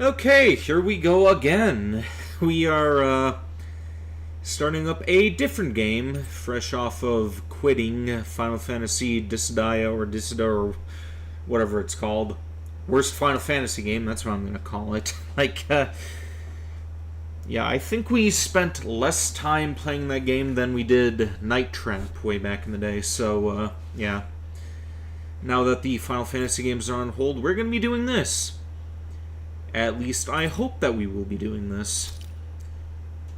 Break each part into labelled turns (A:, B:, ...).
A: Okay, here we go again. We are starting up a different game, fresh off of quitting Final Fantasy Dissidia or whatever it's called. Worst Final Fantasy game, that's what I'm going to call it. Yeah, I think we spent less time playing that game than we did Night Trap way back in the day, so, yeah. Now that the Final Fantasy games are on hold, we're going to be doing this. At least I hope that we will be doing this.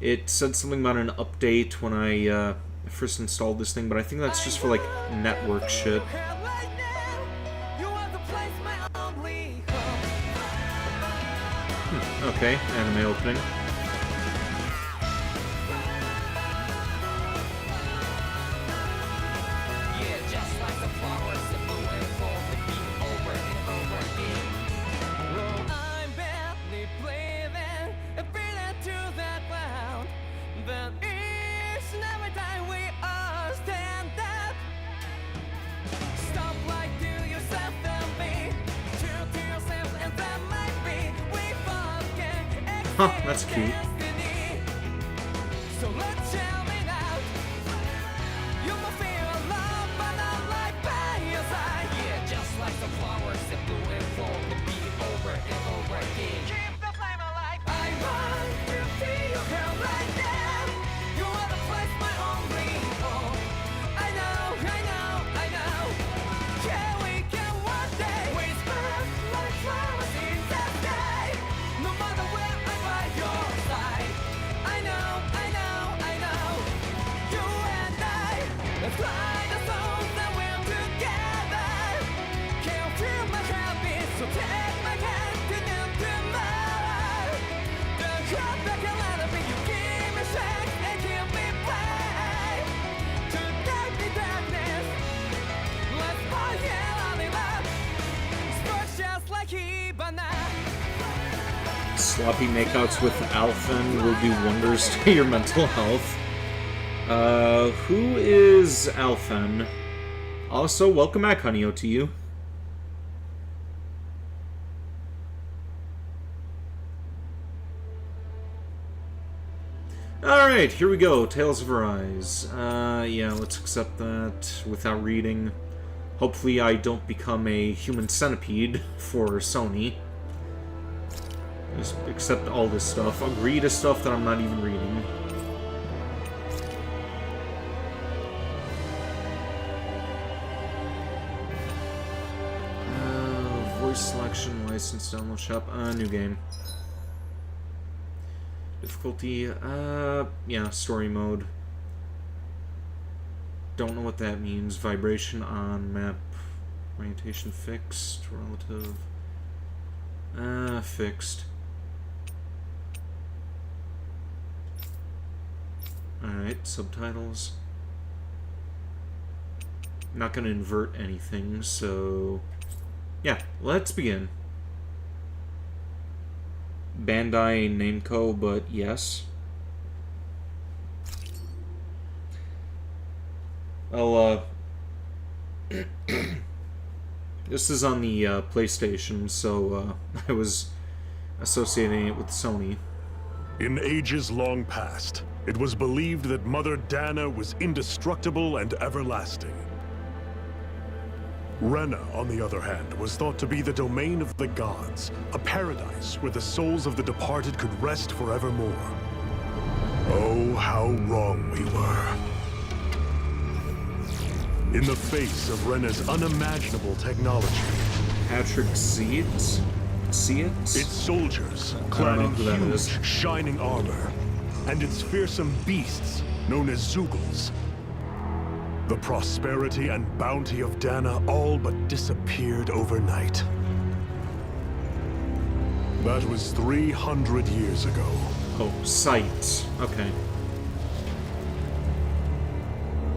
A: It said something about an update when I first installed this thing, but I think that's just for, like, network shit. Okay, anime opening. Huh, that's cute. Sloppy makeouts with Alphen will do wonders to your mental health. Who is Alphen? Also, welcome back, Honey-O, to you. Alright, here we go. Tales of Arise. Yeah, let's accept that without reading. Hopefully I don't become a human centipede for Sony. Just accept all this stuff. Agree to stuff that I'm not even reading. Voice selection, license, download shop, new game. Difficulty, yeah, story mode. Don't know what that means. Vibration on map. Orientation fixed. Relative. Fixed. Alright, subtitles. Not gonna invert anything, so... yeah, let's begin. Bandai Namco, but yes. I'll, this is on the PlayStation, so I was associating it with Sony.
B: In ages long past, it was believed that Mother Dana was indestructible and everlasting. Rena, on the other hand, was thought to be the domain of the gods, a paradise where the souls of the departed could rest forevermore. Oh, how wrong we were. In the face of Rena's unimaginable technology,
A: Patrick Seeds? See it?
B: its soldiers, clad in huge, shining armor, and its fearsome beasts, known as Zeugles. The prosperity and bounty of Dana all but disappeared overnight. That was 300 years ago.
A: Oh, sight. Okay.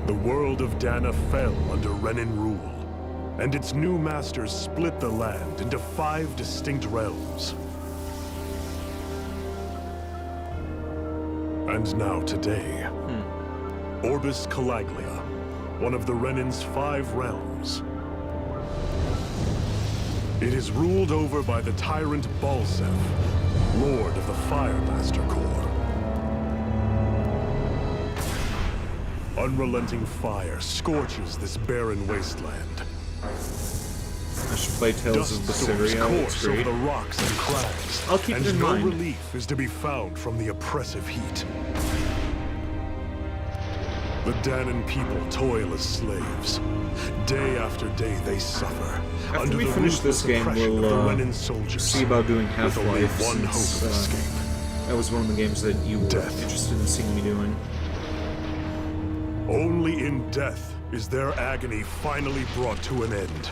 B: The world of Dana fell under Renan rule, and its new masters split the land into 5 distinct realms. And now today, Orbis Calaglia, one of the Renan's 5 realms. It is ruled over by the tyrant Balsef, Lord of the Firemaster Corps. Unrelenting fire scorches this barren wasteland.
A: I should play Tales of Dissidia. It's great.
B: Over the rocks and crags,
A: I'll keep it in mind.
B: And no relief is to be found from the oppressive heat. The Danan people toil as slaves. Day after day they suffer.
A: After we finish this game, we'll see about doing Half-Life.
B: One hope of escape.
A: That was one of the games that you were interested in seeing me doing.
B: Only in death is their agony finally brought to an end.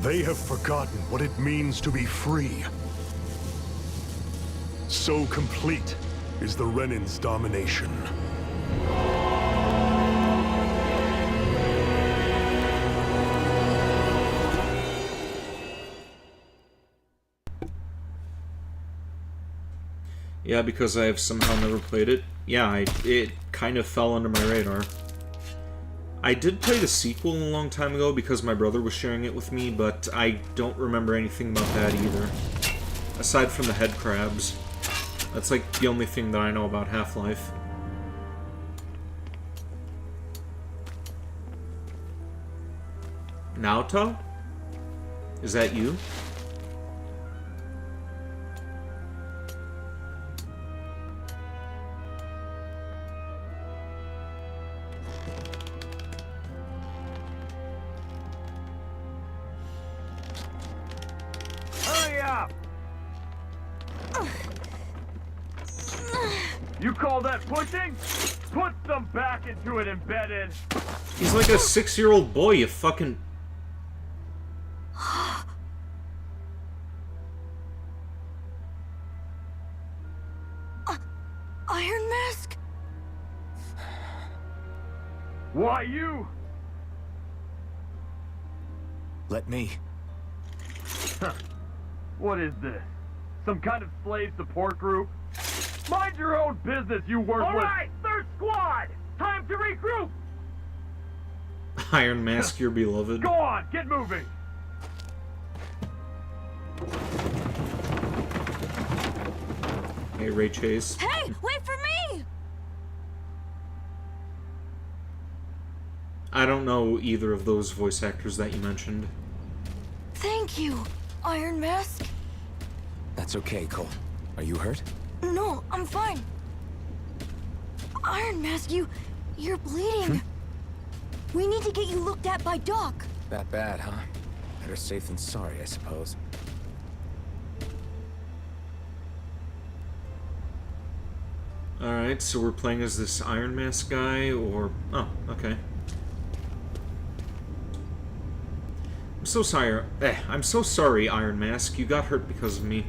B: They have forgotten what it means to be free. So complete is the Renin's domination.
A: Yeah, because I have somehow never played it. Yeah, it kind of fell under my radar. I did play the sequel a long time ago because my brother was sharing it with me, but I don't remember anything about that either. Aside from the head crabs. That's like the only thing that I know about Half-Life. Naoto? Is that you?
C: Hurry up! You call that pushing? Put some back into it, embedded.
A: He's like a 6-year-old boy, you fucking...
D: Iron Mask?
C: Why you?
E: Let me.
C: What is this? Some kind of slave support group? Mind your own business, you worthless... Alright, third squad! Time to regroup!
A: Iron Mask, your beloved.
C: Go on, get moving!
A: Hey, Ray Chase.
D: Hey, wait for me!
A: I don't know either of those voice actors that you mentioned.
D: Thank you, Iron Mask.
E: That's okay, Cole. Are you hurt?
D: No, I'm fine. Iron Mask, you're bleeding. We need to get you looked at by Doc.
E: That bad, huh? Better safe than sorry, I suppose.
A: Alright, so we're playing as this Iron Mask guy, or... Oh, okay. I'm so sorry, Iron Mask. You got hurt because of me.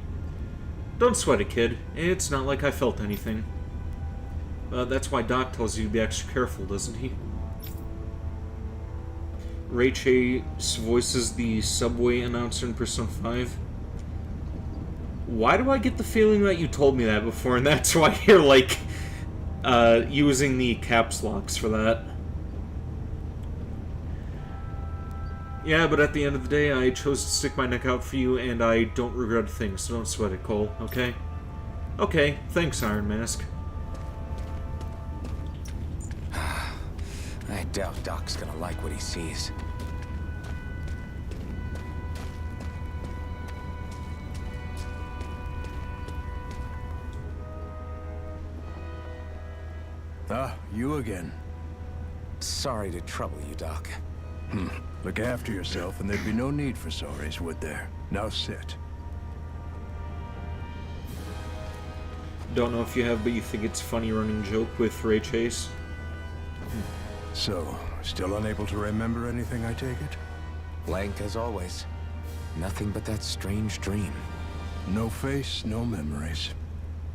A: Don't sweat it, kid. It's not like I felt anything. That's why Doc tells you to be extra careful, doesn't he? Ray Chase voices the subway announcer in Persona 5. Why do I get the feeling that you told me that before, and that's why you're, like, using the caps locks for that? Yeah, but at the end of the day, I chose to stick my neck out for you, and I don't regret a thing, so don't sweat it, Cole, okay? Okay, thanks, Iron Mask.
E: I doubt Doc's gonna like what he sees.
F: Ah, you again.
E: Sorry to trouble you, Doc.
F: Look after yourself, and there'd be no need for sorries, would there? Now sit.
A: Don't know if you have, but you think it's a funny running joke with Ray Chase?
F: So, still unable to remember anything, I take it?
E: Blank as always. Nothing but that strange dream.
F: No face, no memories.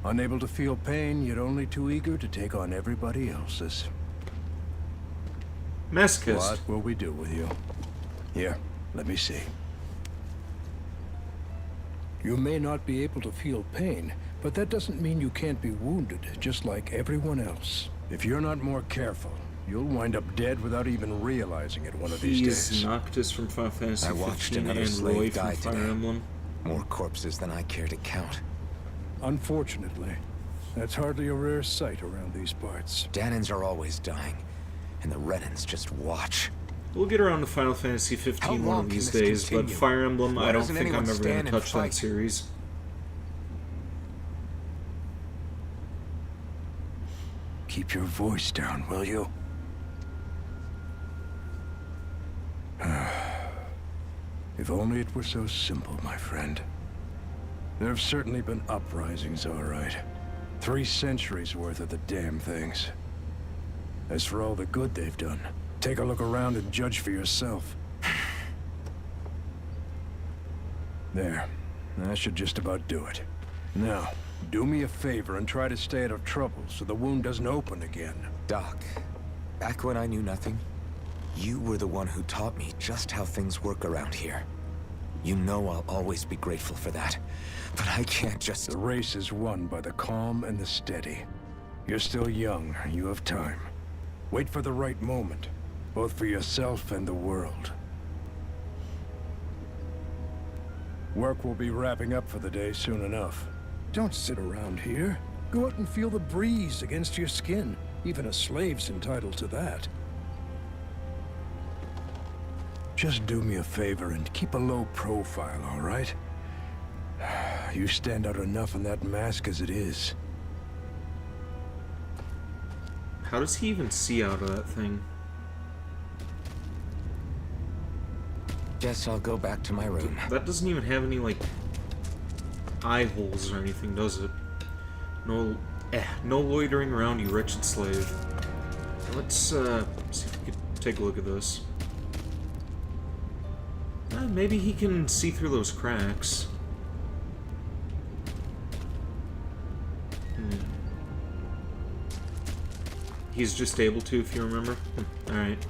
F: Unable to feel pain, yet only too eager to take on everybody else's.
A: Masochist.
F: What will we do with you? Here, let me see. You may not be able to feel pain, but that doesn't mean you can't be wounded, just like everyone else. If you're not more careful, You'll wind up dead without even realizing it one of these
A: He's
F: days.
A: Noctis from Final Fantasy
E: I watched
A: 15
E: another
A: and
E: slave
A: Roy from
E: die
A: Fire
E: today.
A: Emblem.
E: More corpses than I care to count.
F: Unfortunately, that's hardly a rare sight around these parts.
E: Danans are always dying, and the Renans just watch.
A: We'll get around to Final Fantasy
E: How
A: 15 one
E: long
A: of these
E: can this
A: days, but
E: continue?
A: Fire Emblem,
E: Why
A: I don't
E: doesn't
A: think I'm
E: anyone
A: ever going
E: stand
A: to
E: and
A: touch that
E: fight?
A: series.
F: Keep your voice down, will you? If only it were so simple, my friend. There have certainly been uprisings, all right. 3 centuries worth of the damn things. As for all the good they've done, take a look around and judge for yourself. There. That should just about do it. Now, do me a favor and try to stay out of trouble so the wound doesn't open again.
E: Doc, back when I knew nothing, you were the one who taught me just how things work around here. You know I'll always be grateful for that. But I can't just...
F: The race is won by the calm and the steady. You're still young. You have time. Wait for the right moment, both for yourself and the world. Work will be wrapping up for the day soon enough. Don't sit around here. Go out and feel the breeze against your skin. Even a slave's entitled to that. Just do me a favor and keep a low profile, all right? You stand out enough in that mask as it is.
A: How does he even see out of that thing?
E: Guess I'll go back to my room.
A: That doesn't even have any, like, eye holes or anything, does it? No, no loitering around, you wretched slave. Let's, see if we can take a look at this. Maybe he can see through those cracks. He's just able to, if you remember. Alright.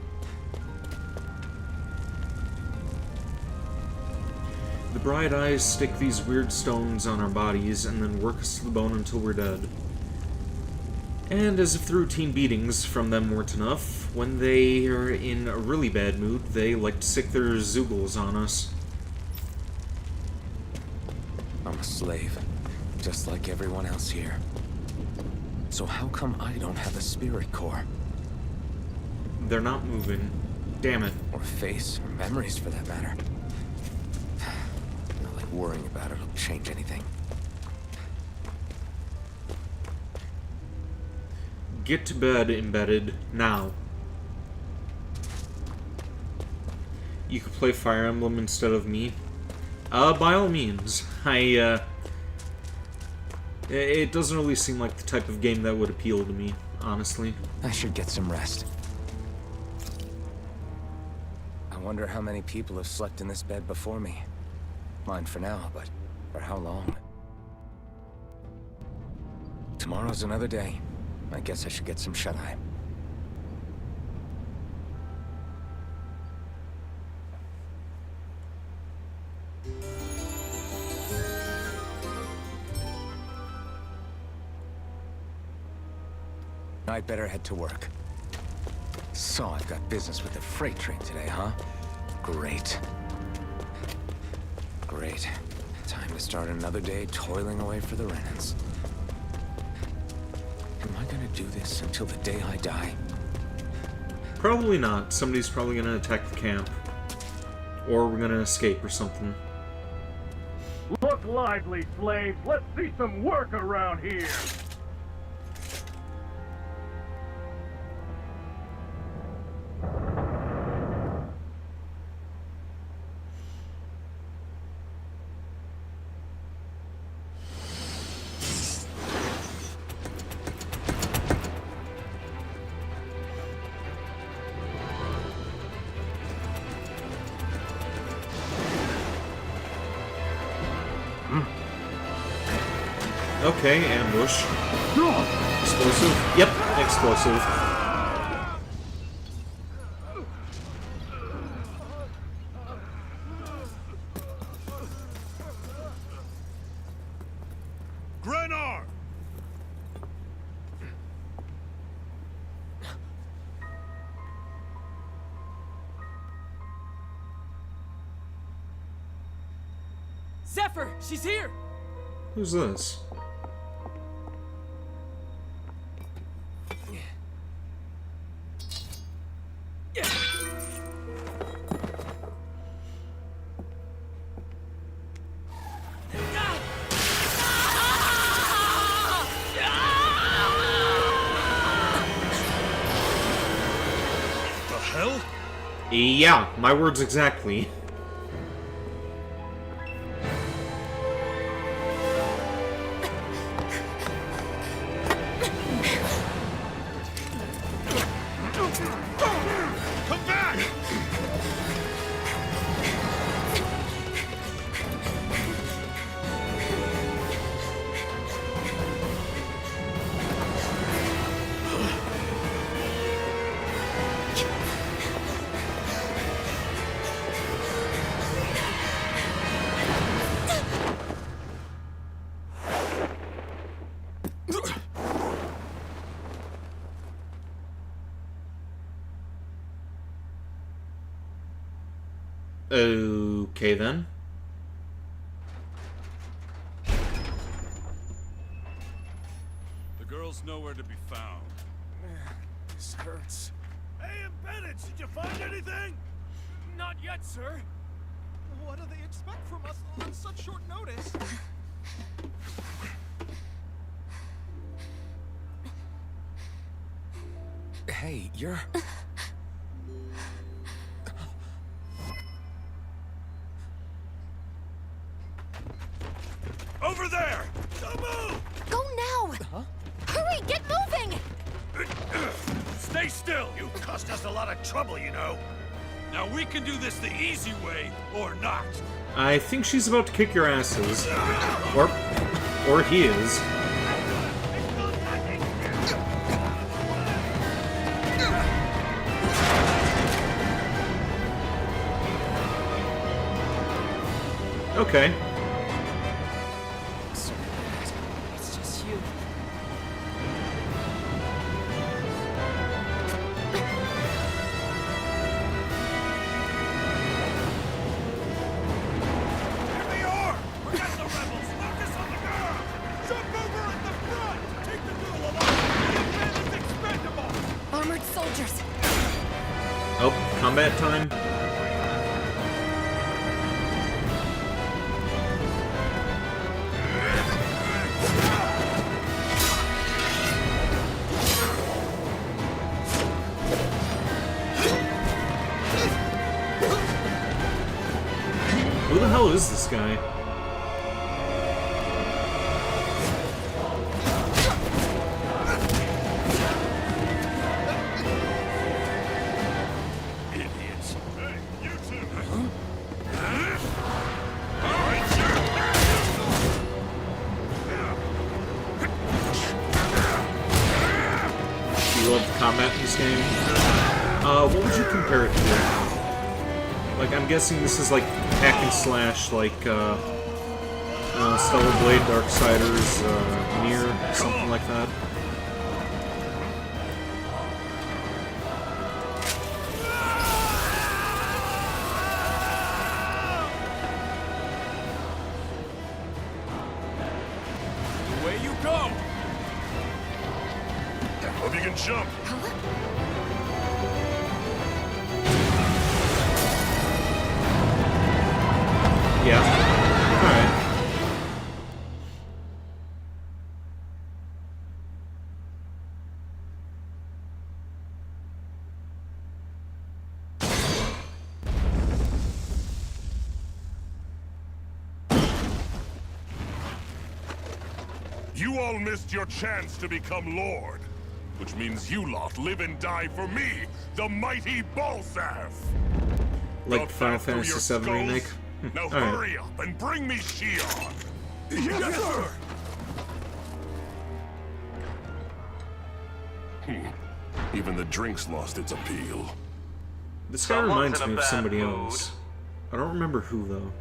A: The bright eyes stick these weird stones on our bodies and then work us to the bone until we're dead. And as if the routine beatings from them weren't enough, when they are in a really bad mood, they like to stick their zoogles on us.
E: I'm a slave, just like everyone else here. So how come I don't have a spirit core?
A: They're not moving. Damn it.
E: Or a face, or memories for that matter. Not like worrying about it'll change anything.
A: Get to bed, embedded, now. You could play Fire Emblem instead of me. By all means. It doesn't really seem like the type of game that would appeal to me, honestly.
E: I should get some rest. I wonder how many people have slept in this bed before me. Mine for now, but for how long? Tomorrow's another day. I guess I should get some shut-eye. I'd better head to work. So I've got business with the freight train today, huh? Great. Great. Time to start another day toiling away for the Renans. Am I gonna do this until the day I die?
A: Probably not. Somebody's probably gonna attack the camp. Or we're gonna escape or something.
C: Look lively, slaves. Let's see some work around here.
A: Okay, ambush. Explosive? Yep, explosive.
B: Grenar!
G: Zephyr, she's here!
A: Who's this?
B: The hell?
A: Yeah, my words exactly.
B: Come back!
A: Okay then.
H: The girl's nowhere to be found.
G: This hurts.
B: Hey, Embedded, did you find anything?
G: Not yet, sir.
I: What do they expect from us on such short notice?
E: Hey, you're...
B: Over there! Don't move!
D: Go now!
E: Huh?
D: Hurry, get moving!
B: Stay still! You cost us a lot of trouble, you know.
H: Now we can do this the easy way, or not.
A: I think she's about to kick your asses. Or he is. Okay.
G: So bad. It's just you.
B: Here they are! Forget the rebels! Focus on the girl! Jump over at the front! Take the girl along! The man is expendable!
D: Armored soldiers.
A: Oh, combat time. Who the hell is this guy?
B: Idiots! Hey, you two!
A: Do you love combat in this game? What would you compare it to? Like, I'm guessing this is like hack and slash, like, Stellar Blade, Darksiders, Nier, something like that.
H: Away you go!
B: Hope you can jump!
A: Yeah. Alright.
B: You all missed your chance to become Lord. Which means you lot live and die for me, the mighty Balzath!
A: Like
B: Got
A: Final
B: that through
A: Fantasy
B: your
A: VII
B: skulls?
A: Remake.
B: Now
A: All right.
B: hurry up and bring me Shion! Yes, sir! Even the drink's lost its appeal.
A: This guy
J: Someone's
A: reminds
J: in a
A: me of
J: bad
A: somebody
J: mood.
A: else. I don't remember who, though.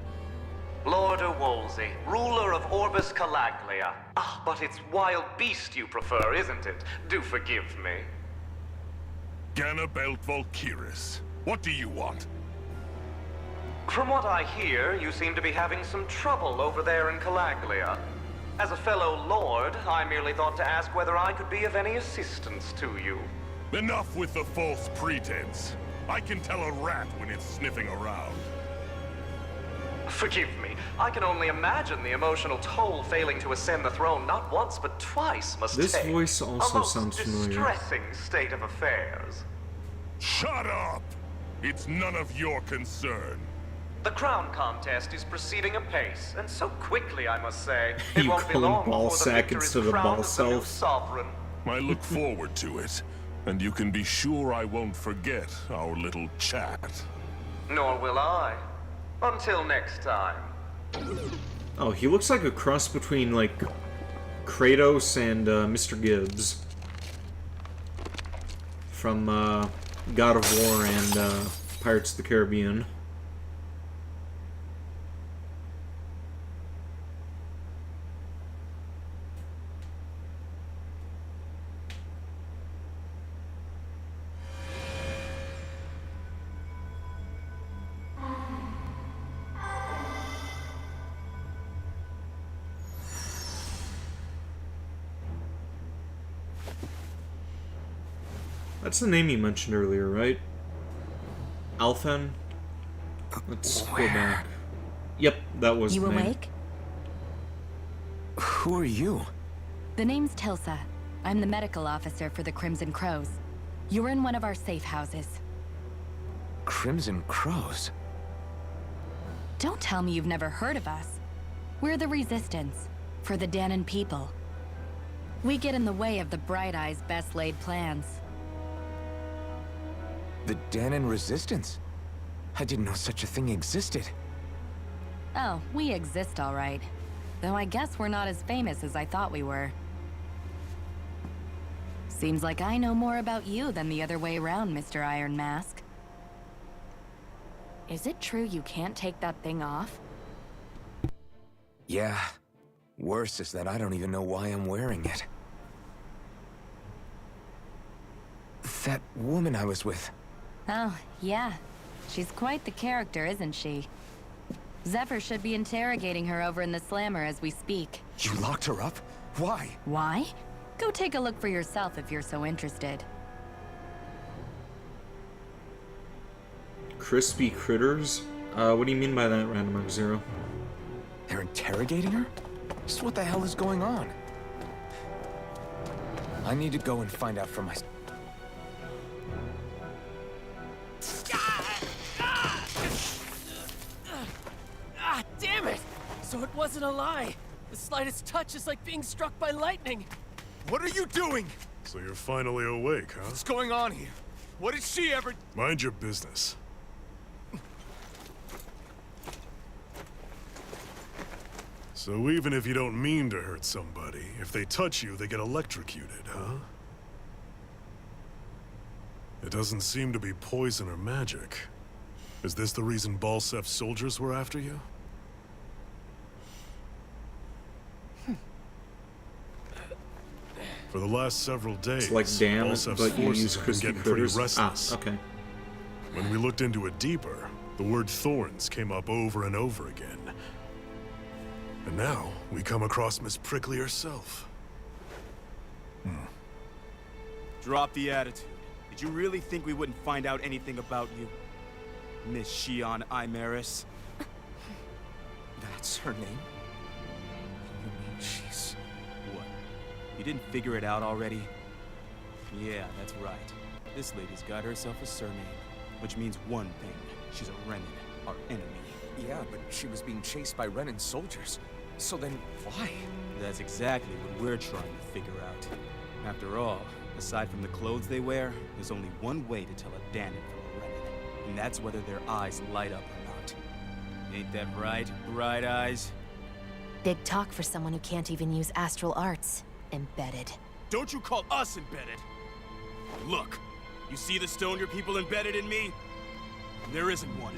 J: Lord Wolsey, ruler of Orbis Calaglia. Ah, but it's wild beast you prefer, isn't it? Do forgive me.
B: Ganabelt Valkyris, what do you want?
J: From what I hear, you seem to be having some trouble over there in Calaglia. As a fellow lord, I merely thought to ask whether I could be of any assistance to you.
B: Enough with the false pretense. I can tell a rat when it's sniffing around.
J: Forgive me. I can only imagine the emotional toll failing to ascend the throne not once but twice must take.
A: This voice also
J: A most
A: sounds familiar.
J: distressing state of affairs.
B: Shut up! It's none of your concern.
J: The crown contest is proceeding apace, and so quickly, I must say. It
A: You
J: won't be
A: call him
J: long
A: ball
J: before the
A: sack
J: victor is
A: instead of
J: crowned
A: ball
J: as the new
A: self.
J: sovereign.
B: I look forward to it, and you can be sure I won't forget our little chat.
J: Nor will I. Until next time.
A: Oh, he looks like a cross between, like, Kratos and Mr. Gibbs. From God of War and Pirates of the Caribbean. That's the name you mentioned earlier, right? Alphen? Let's go back. Yep, that was
K: You
A: the name.
K: awake?
E: Who are you?
K: The name's Tilsa. I'm the medical officer for the Crimson Crows. You're in one of our safe houses.
E: Crimson Crows?
K: Don't tell me you've never heard of us. We're the Resistance, for the Danon people. We get in the way of the Bright Eye's best laid plans.
E: The Danon Resistance? I didn't know such a thing existed.
K: Oh, we exist all right. Though I guess we're not as famous as I thought we were. Seems like I know more about you than the other way around, Mr. Iron Mask. Is it true you can't take that thing off?
E: Yeah. Worse is that I don't even know why I'm wearing it. That woman I was with.
K: Oh, yeah. She's quite the character, isn't she? Zephyr should be interrogating her over in the Slammer as we speak.
E: You locked her up? Why?
K: Why? Go take a look for yourself if you're so interested.
A: Crispy critters? What do you mean by that, Random Zero?
E: They're interrogating her? Just what the hell is going on? I need to go and find out for myself.
G: Ah, damn it! So it wasn't a lie. The slightest touch is like being struck by lightning.
B: What are you doing? So you're finally awake, huh?
G: What's going on here? What did she ever...
B: Mind your business. So even if you don't mean to hurt somebody, if they touch you, they get electrocuted, huh? It doesn't seem to be poison or magic. Is this the reason Balsef's soldiers were after you? For the last several days,
A: It's like damn,
B: Balsef's
A: but you
B: forces
A: use
B: have been
A: crispy
B: getting pretty
A: critters.
B: restless.
A: Ah, okay.
B: When we looked into it deeper, the word thorns came up over and over again. And now, we come across Miss Prickly herself.
L: Drop the attitude. Did you really think we wouldn't find out anything about you? Miss Shion Imaris?
E: That's her name? You mean she's...
L: What? You didn't figure it out already? Yeah, that's right. This lady's got herself a surname, which means one thing. She's a Renin, our enemy.
E: Yeah, but she was being chased by Renin soldiers. So then, why?
L: That's exactly what we're trying to figure out. After all, aside from the clothes they wear, there's only one way to tell a Danon from a Renin, and that's whether their eyes light up or not. Ain't that right, Bright Eyes?
K: Big talk for someone who can't even use astral arts. Embedded.
L: Don't you call us embedded! Look, you see the stone your people embedded in me? There isn't one.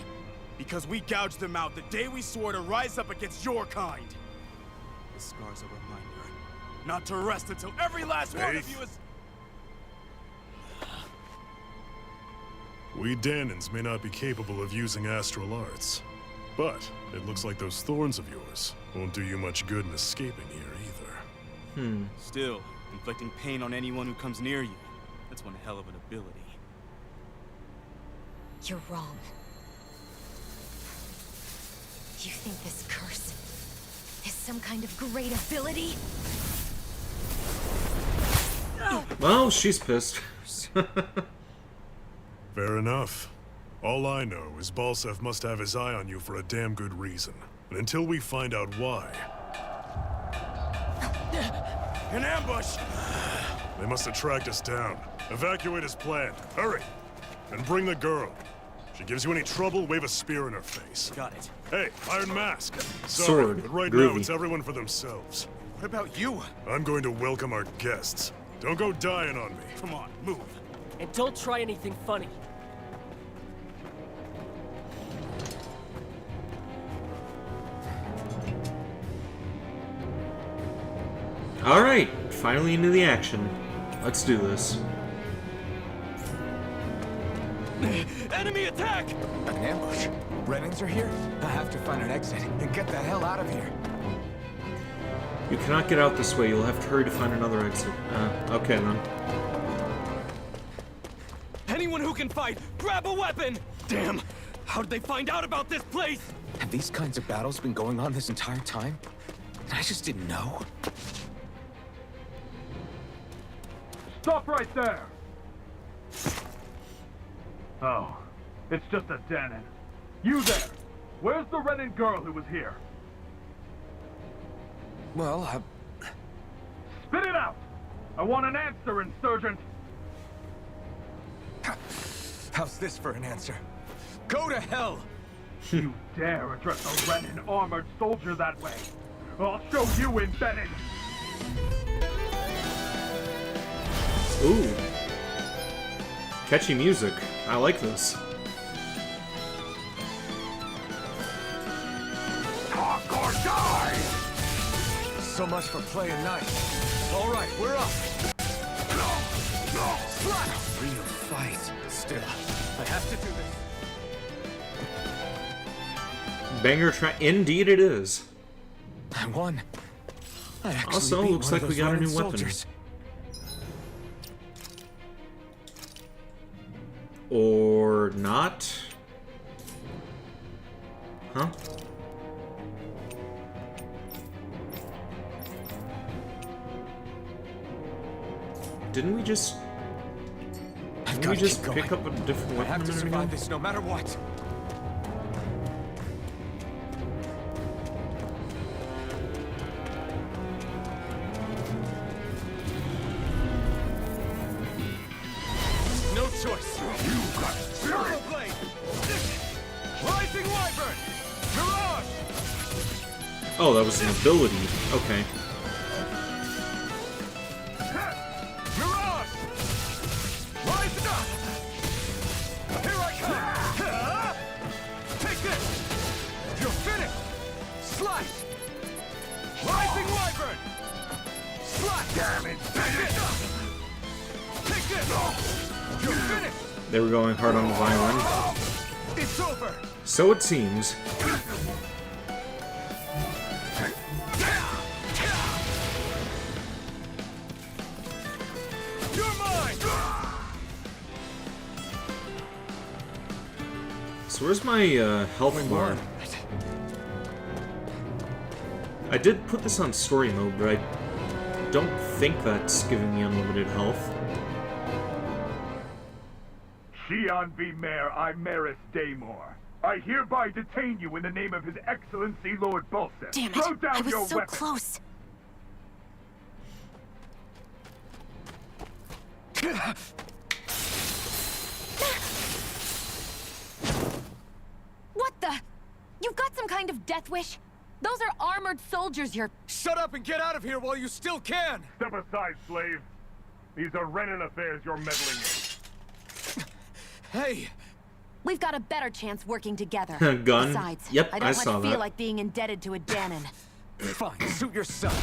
L: Because we gouged them out the day we swore to rise up against your kind. This scar's a reminder, not to rest until every last one of you is...
B: We Danons may not be capable of using astral arts, But it looks like those thorns of yours won't do you much good in escaping here either.
L: Still, inflicting pain on anyone who comes near you. That's one hell of an ability.
D: You're wrong. You think this curse is some kind of great ability?
A: Well, she's pissed.
B: Fair enough. All I know is Balsev must have his eye on you for a damn good reason. And until we find out why...
L: An ambush!
B: They must have tracked us down. Evacuate as planned. Hurry! And bring the girl. If she gives you any trouble, wave a spear in her face.
L: Got it.
B: Hey, Iron Mask. Sorry,
A: Sword.
B: but right
A: Groovy.
B: now it's everyone for themselves.
L: What about you?
B: I'm going to welcome our guests. Don't go dying on me.
L: Come on, move.
G: And don't try anything funny.
A: Alright, finally into the action. Let's do this.
L: Enemy attack!
E: An ambush? Renans are here? I have to find an exit and get the hell out of here.
A: You cannot get out this way. You'll have to hurry to find another exit. Okay then.
L: Anyone who can fight, grab a weapon! Damn! How did they find out about this place?
E: Have these kinds of battles been going on this entire time? I just didn't know.
C: Stop right there! Oh, it's just a Danon. You there! Where's the Renan girl who was here?
E: Well,
C: Spit it out! I want an answer, insurgent!
E: how's this for an answer? Go to hell!
C: You dare address a Renan armored soldier that way? I'll show you embedded!
A: Ooh. Catchy music. I like this.
C: Talk or die!
E: So much for playing nice. All right, we're up. Real fight. Still, I have to do this.
A: Banger track. Indeed it is.
E: I won. I actually
A: Also,
E: beat
A: looks
E: one of
A: like we
E: those
A: got a
E: Ronin
A: new weapon.
E: soldiers.
A: Or not? Huh? Didn't we just... Didn't we just pick up a different
E: I
A: weapon
E: have
A: a
E: to
A: minute
E: survive
A: ago?
E: this no matter what. No choice. You got Shadow Blade. Rising Wyvern. Mirage.
A: Oh, that was an ability. Okay.
E: Mirage. Rise up. Here I come. Take this. You're finished. Slice. Rising Wyvern. Slice. Damn it. Take this. You're finished.
A: They were going hard on the violin.
E: It's over.
A: So it seems.
E: You're mine.
A: So where's my health bar? I did put this on story mode, but I don't think that's giving me unlimited health.
C: Shion V. Mayor Imaris Daymore. I hereby detain you in the name of His Excellency Lord Balsev.
D: Damn it!
C: Throw down
D: I was
C: your
D: so
C: weapon.
D: close. What the? You've got some kind of death wish? Those are armored soldiers you're...
E: Shut up and get out of here while you still can.
C: Step aside, slave. These are Renan affairs you're meddling in.
E: Hey.
D: We've got a better chance working together.
A: Gun?
D: Besides,
A: Yep,
D: I don't
A: I
D: much
A: saw
D: feel
A: that.
D: like being indebted to a Danon.
E: Fine, suit yourself.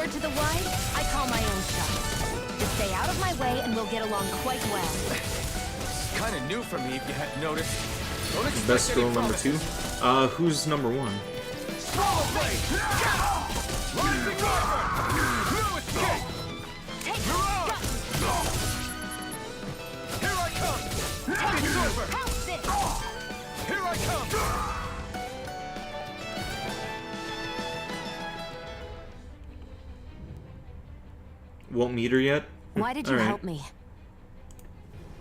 K: Word to the wise, I call my own shot. Just stay out of my way and we'll get along quite well.
E: It's kind of new for me if you hadn't noticed. Don't expect
A: Best
E: any
A: girl number
E: promises.
A: 2. Who's number 1?
L: Swallow blade! Rising armor! No escape!
K: Take
L: Mirage! Here I come! It's over!
K: Pounce it!
L: Here I come!
A: Won't meet her yet?
D: Why did you
A: Alright.
D: help me?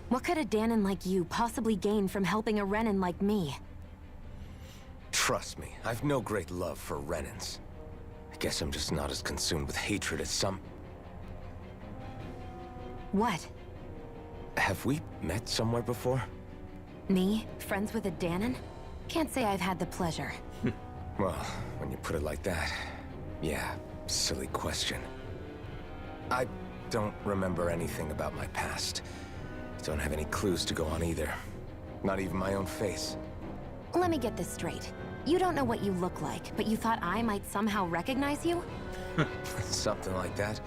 D: What could a Danon like you possibly gain from helping a Renan like me?
E: Trust me, I've no great love for Renans. I guess I'm just not as consumed with hatred as some...
D: What?
E: Have we met somewhere before?
D: Me? Friends with a Danon? Can't say I've had the pleasure.
E: Well, when you put it like that, yeah, silly question. I don't remember anything about my past. Don't have any clues to go on either. Not even my own face.
D: Let me get this straight. You don't know what you look like, but you thought I might somehow recognize you?
E: Something like that.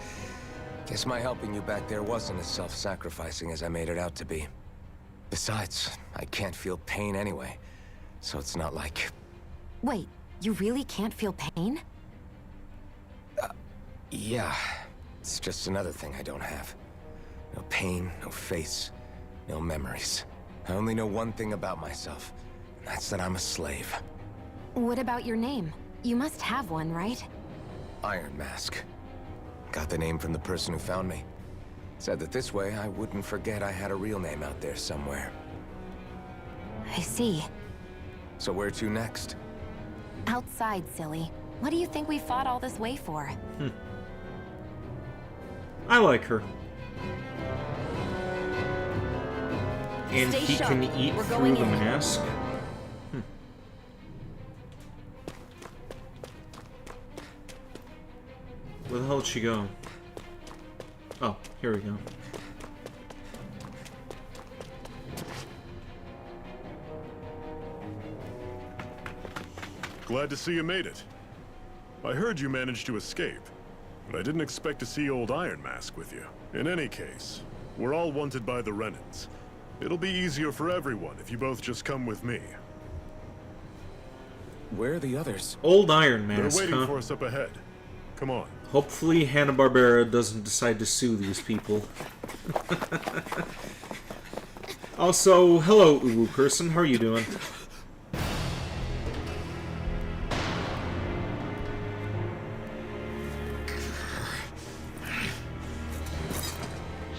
E: Guess my helping you back there wasn't as self-sacrificing as I made it out to be. Besides, I can't feel pain anyway, so it's not like...
D: Wait, you really can't feel pain?
E: Yeah. It's just another thing I don't have. No pain, no face, no memories. I only know one thing about myself, and that's that I'm a slave.
D: What about your name? You must have one, right?
E: Iron Mask. Got the name from the person who found me. Said that this way I wouldn't forget I had a real name out there somewhere.
D: I see.
E: So where to next?
D: Outside, silly. What do you think we fought all this way for?
A: I like her. And
D: Stay
A: he
D: sharp.
A: can eat
D: We're
A: through
D: going
A: the
D: in.
A: mask. Where the hell did she go? Oh, here we go.
B: Glad to see you made it. I heard you managed to escape, but I didn't expect to see old Iron Mask with you. In any case, we're all wanted by the Renans. It'll be easier for everyone if you both just come with me.
E: Where are the others?
A: Old Iron Mask,
B: They're waiting
A: huh?
B: for us up ahead. Come on.
A: Hopefully Hanna-Barbera doesn't decide to sue these people. Also, hello, Uwu person. How are you doing?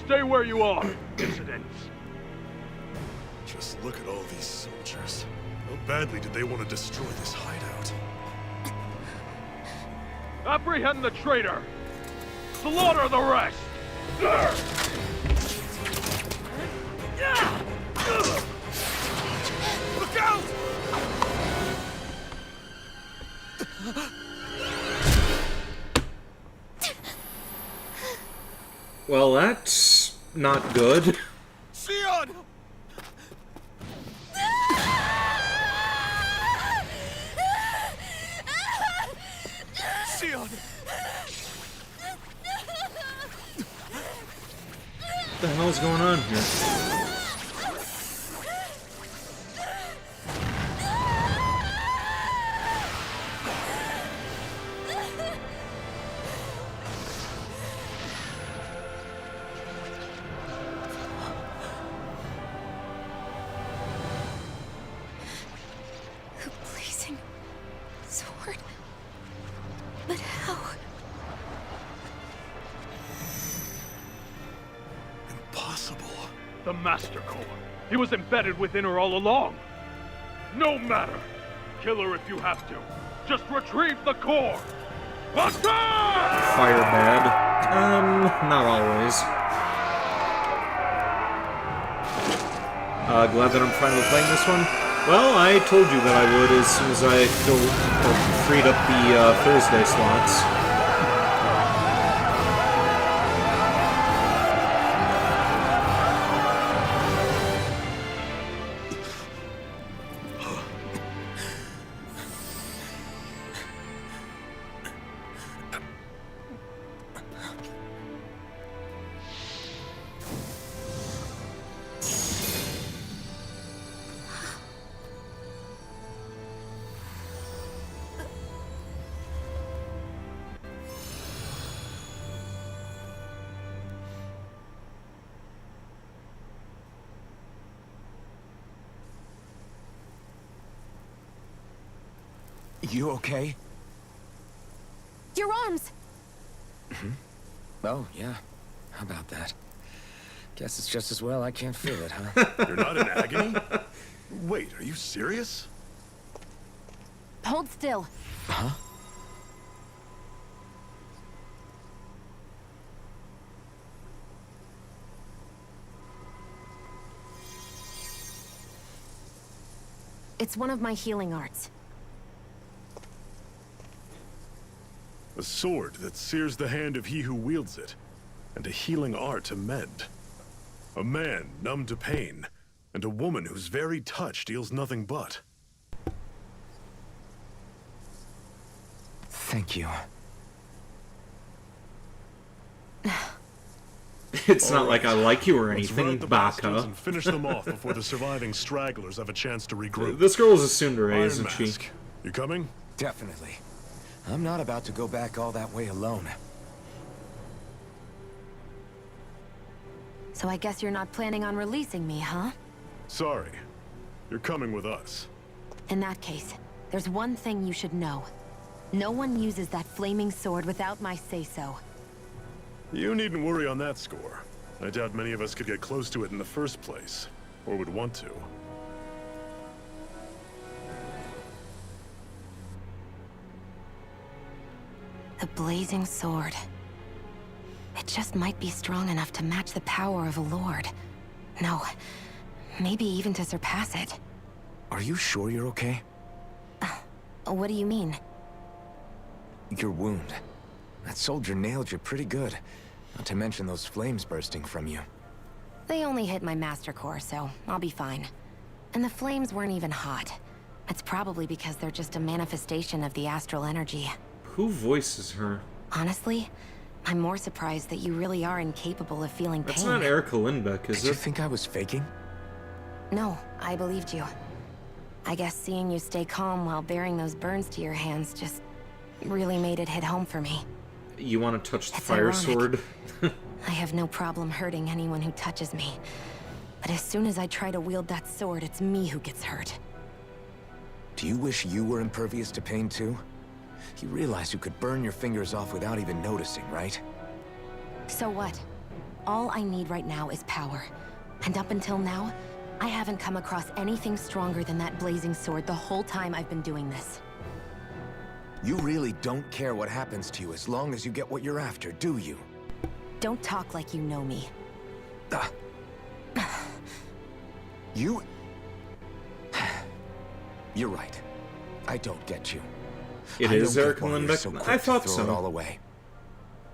C: Stay where you are, dissidents.
B: Just look at all these soldiers. How badly did they want to destroy this hideout?
C: Apprehend the traitor! Slaughter the rest!
L: Look out!
A: Well, that's not good.
L: Sion! Sion!
A: What the hell's going on here?
D: A blazing sword? But how?
B: Impossible.
C: The Master Core. He was embedded within her all along. No matter. Kill her if you have to. Just retrieve the core. Attack!
A: Fire bad. Not always. Glad that I'm finally playing this one. Well, I told you that I would as soon as I freed up the Thursday slots.
E: You okay?
D: Your arms!
E: Oh, yeah. How about that? Guess it's just as well I can't feel it, huh?
B: You're not in agony? Wait, are you serious?
D: Hold still.
E: Huh?
D: It's one of my healing arts.
B: A sword that sears the hand of he who wields it, and a healing art to mend. A man numb to pain, and a woman whose very touch deals nothing but.
E: Thank you.
A: It's not like I like you or
B: Let's
A: anything,
B: rout the bastards
A: Baka.
B: and finish them off before the surviving stragglers have a chance to regroup.
A: This girl is a tsundere,
B: Iron
A: isn't she?
B: Mask, you coming?
E: Definitely. I'm not about to go back all that way alone.
D: So I guess you're not planning on releasing me, huh?
B: Sorry. You're coming with us.
D: In that case, there's one thing you should know. No one uses that flaming sword without my say-so.
B: You needn't worry on that score. I doubt many of us could get close to it in the first place, or would want to.
D: The blazing sword. It just might be strong enough to match the power of a lord. No, maybe even to surpass it.
E: Are you sure you're okay?
D: What do you mean?
E: Your wound. That soldier nailed you pretty good. Not to mention those flames bursting from you.
D: They only hit my master core, so I'll be fine. And the flames weren't even hot. It's probably because they're just a manifestation of the astral energy.
A: Who voices her?
D: Honestly, I'm more surprised that you really are incapable of feeling pain.
A: That's not Erica Lindbeck, is
E: Did you
A: it?
E: think I was faking?
D: No, I believed you. I guess seeing you stay calm while bearing those burns to your hands just really made it hit home for me.
A: You want to touch the
D: It's
A: fire
D: ironic.
A: sword?
D: I have no problem hurting anyone who touches me. But as soon as I try to wield that sword, it's me who gets hurt.
E: Do you wish you were impervious to pain too? You realize you could burn your fingers off without even noticing, right?
D: So what? All I need right now is power. And up until now, I haven't come across anything stronger than that blazing sword the whole time I've been doing this.
E: You really don't care what happens to you as long as you get what you're after, do you?
D: Don't talk like you know me.
E: You... You're right. I don't get you.
A: It
E: I
A: is
E: don't get
A: Erica
E: why you're
A: Lindbeck?
E: so quick
A: I
E: to
A: thought
E: throw
A: so.
E: it all away.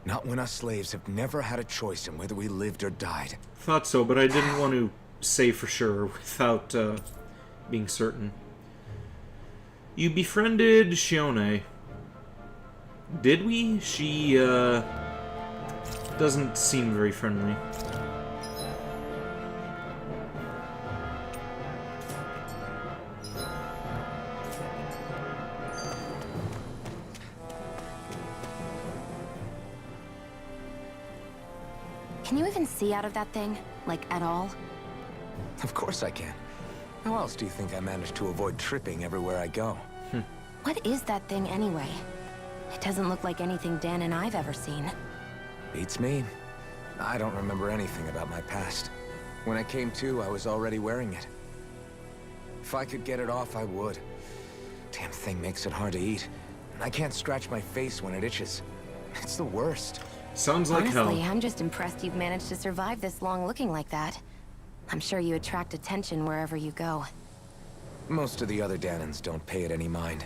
E: Not when us slaves have never had a choice in whether we lived or died.
A: Thought so, but I didn't want to say for sure without being certain. You befriended Shione. Did we? She doesn't seem very friendly.
D: Can you even see out of that thing? Like, at all?
E: Of course I can. How else do you think I managed to avoid tripping everywhere I go?
D: What is that thing anyway? It doesn't look like anything Dan and I've ever seen.
E: Beats me. I don't remember anything about my past. When I came to, I was already wearing it. If I could get it off, I would. Damn thing makes it hard to eat. And I can't scratch my face when it itches. It's the worst.
A: Sounds like
D: Honestly,
A: hell.
D: I'm just impressed you've managed to survive this long looking like that. I'm sure you attract attention wherever you go.
E: Most of the other Danans don't pay it any mind.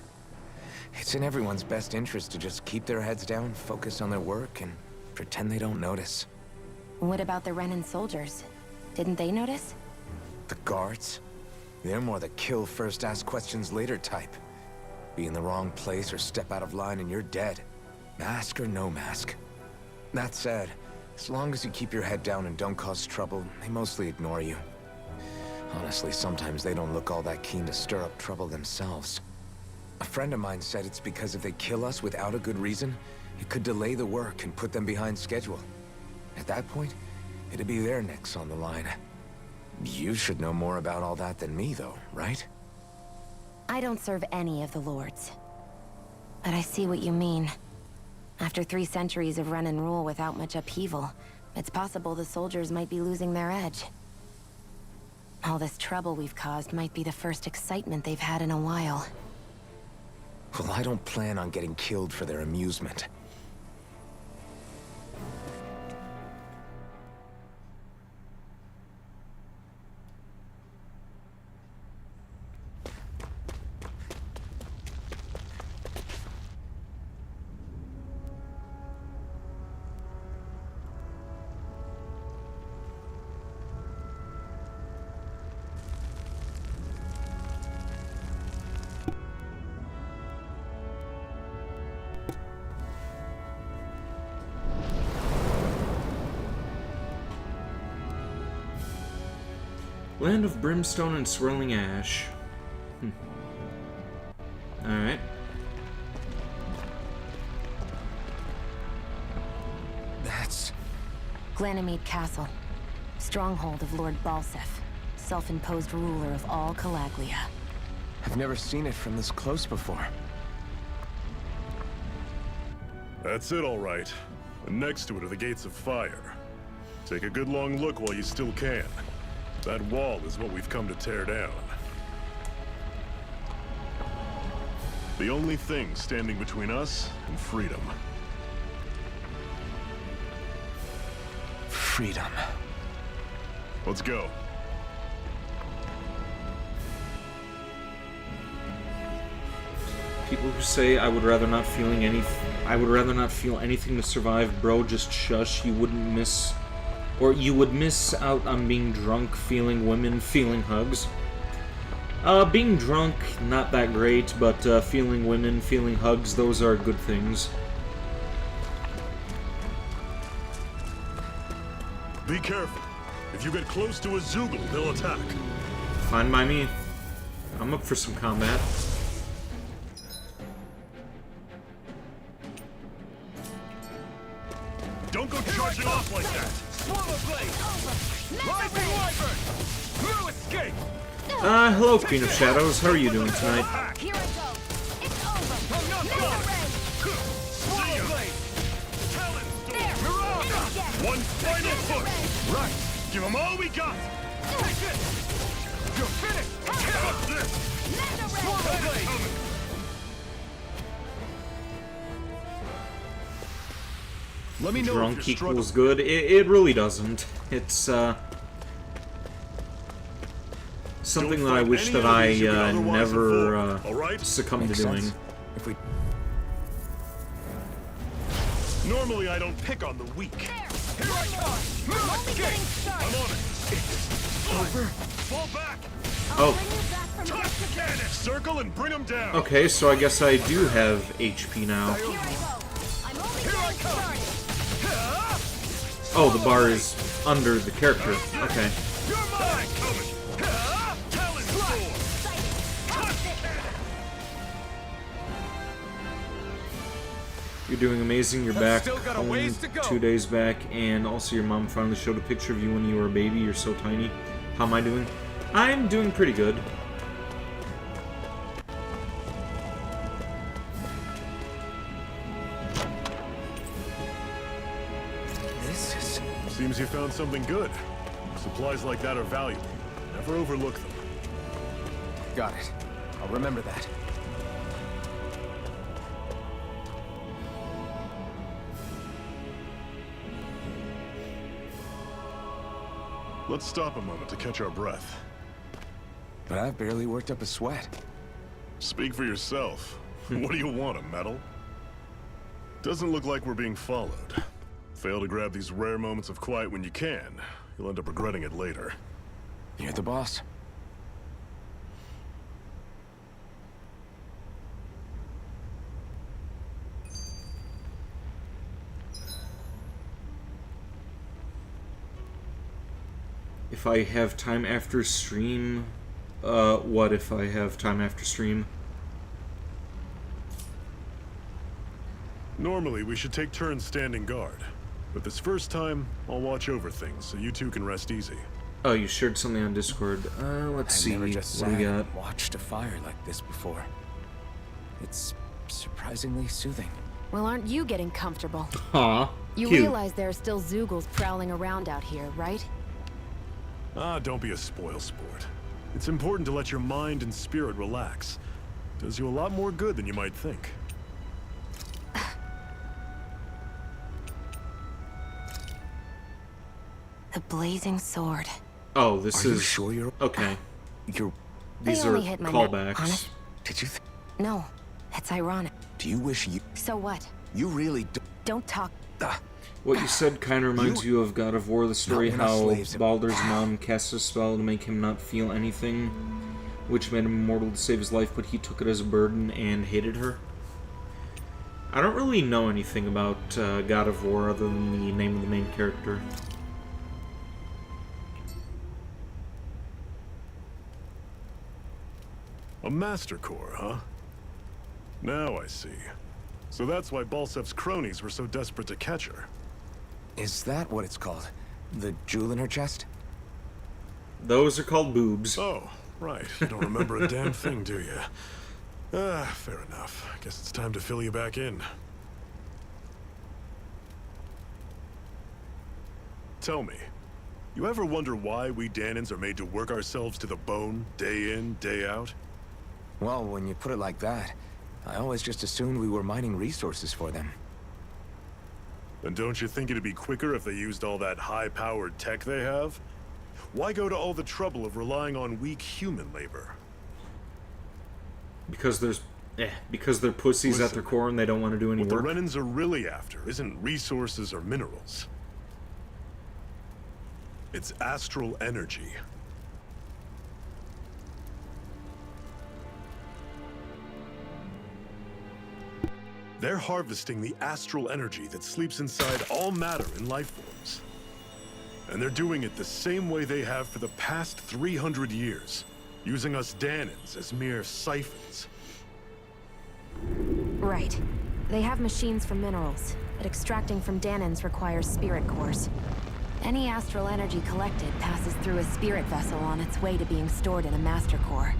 E: It's in everyone's best interest to just keep their heads down, focus on their work, and pretend they don't notice.
D: What about the Renan soldiers? Didn't they notice?
E: The guards? They're more the kill first, ask questions later type. Be in the wrong place or step out of line and you're dead. Mask or no mask. That said, as long as you keep your head down and don't cause trouble, they mostly ignore you. Honestly, sometimes they don't look all that keen to stir up trouble themselves. A friend of mine said it's because if they kill us without a good reason, it could delay the work and put them behind schedule. At that point, it'd be their necks on the line. You should know more about all that than me, though, right?
D: I don't serve any of the lords. But I see what you mean. After 3 centuries of run and rule without much upheaval, it's possible the soldiers might be losing their edge. All this trouble we've caused might be the first excitement they've had in a while.
E: Well, I don't plan on getting killed for their amusement.
A: Land of brimstone and swirling ash. Alright.
E: That's...
D: Glanimede Castle. Stronghold of Lord Balsef, self-imposed ruler of all Calaglia.
E: I've never seen it from this close before.
B: That's it, all right. And next to it are the gates of fire. Take a good long look while you still can. That wall is what we've come to tear down. The only thing standing between us and freedom.
E: Freedom.
B: Let's go.
A: People who say I would rather not feel anything to survive, bro, just shush. You wouldn't miss, or you would miss out on being drunk, feeling women, feeling hugs. Being drunk, not that great, but feeling women, feeling hugs, those are good things.
B: Be careful. If you get close to a Zoogle, they'll attack.
A: Fine by me. I'm up for some combat.
B: Don't go charging off like that!
G: Swallow blade! Rising wyvern! No escape!
A: Hello, Queen of Shadows. How are you doing tonight?
G: Here I go! It's over! Swallow blade!
B: There! One final push! Right! Give them all we got! Take it! You're finished! Have this! Swallow blade! Let me know
A: Drunk
B: if you're
A: equals good. It really doesn't. It's, something that I wish that I never succumbed to doing.
E: If we...
B: Normally I don't pick on the weak.
G: Here I come! No escape! I'm on it!
E: It's over?
B: Fall back!
A: Oh.
B: Touch the cannon! Circle and bring them down!
A: Okay, so I guess I do have HP now.
G: Here I go! I'm only getting started!
A: Oh, the bar is under the character. Okay.
B: You're mine! Coming! Talon sword!
A: You're doing amazing. You're back
G: Still got a
A: home
G: ways to go.
A: 2 days back, and also your mom finally showed a picture of you when you were a baby. You're so tiny. How am I doing? I'm doing pretty good.
E: This is...
B: Seems you found something good. Supplies like that are valuable. Never overlook them.
E: Got it. I'll remember that.
B: Let's stop a moment to catch our breath.
E: But I've barely worked up a sweat.
B: Speak for yourself. What do you want, a medal? Doesn't look like we're being followed. Fail to grab these rare moments of quiet when you can. You'll end up regretting it later.
E: You're the boss.
A: If I have time after stream... what if I have time after stream?
B: Normally, we should take turns standing guard. But this first time, I'll watch over things so you two can rest easy.
A: Oh, you shared something on Discord. Let's see.
E: I've never just
A: What do we
E: sat
A: got?
E: and watched a fire like this before. It's surprisingly soothing.
D: Well, aren't you getting comfortable?
A: Aw,
D: You
A: cute.
D: realize there are still Zoogles prowling around out here, right?
B: Ah, don't be a spoil sport. It's important to let your mind and spirit relax. Does you a lot more good than you might think.
D: The blazing sword.
A: Oh, this
E: Are
A: is...
E: you sure you're...
A: Okay.
E: You're...
A: These
D: They
A: are
D: only hit my neck,
A: callbacks.
D: honest.
E: Did you
D: No, it's ironic.
E: Do you wish you...
D: So what?
E: You really do...
D: Don't talk.
A: What you said kind of reminds you of God of War, the story
E: Not when us
A: how
E: slaves-
A: Baldur's mom cast a spell to make him not feel anything, which made him immortal to save his life, but he took it as a burden and hated her. I don't really know anything about God of War other than the name of the main character.
B: A Master Core, huh? Now I see. So that's why Balsef's cronies were so desperate to catch her.
E: Is that what it's called? The jewel in her chest?
A: Those are called boobs.
B: Oh, right. You don't remember a damn thing, do you? Ah, fair enough. Guess it's time to fill you back in. Tell me, you ever wonder why we Danans are made to work ourselves to the bone, day in, day out?
E: Well, when you put it like that, I always just assumed we were mining resources for them.
B: And don't you think it'd be quicker if they used all that high-powered tech they have? Why go to all the trouble of relying on weak human labor?
A: Because they're pussies at their core and they don't want to do any
B: What
A: work.
B: the Renans are really after isn't resources or minerals. It's astral energy. They're harvesting the astral energy that sleeps inside all matter in life forms. And they're doing it the same way they have for the past 300 years, using us Danans as mere siphons.
D: Right. They have machines for minerals, but extracting from Danans requires spirit cores. Any astral energy collected passes through a spirit vessel on its way to being stored in a master core.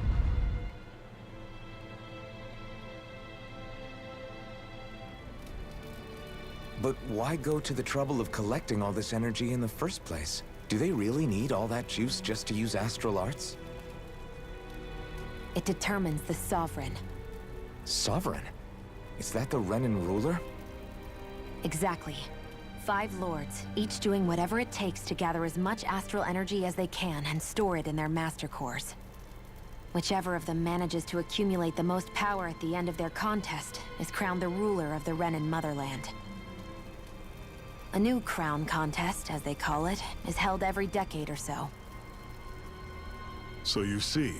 E: But why go to the trouble of collecting all this energy in the first place? Do they really need all that juice just to use astral arts?
D: It determines the Sovereign.
E: Sovereign? Is that the Renan ruler?
D: Exactly. 5 lords, each doing whatever it takes to gather as much astral energy as they can and store it in their master cores. Whichever of them manages to accumulate the most power at the end of their contest is crowned the ruler of the Renan motherland. A new crown contest, as they call it, is held every decade or so.
B: So you see,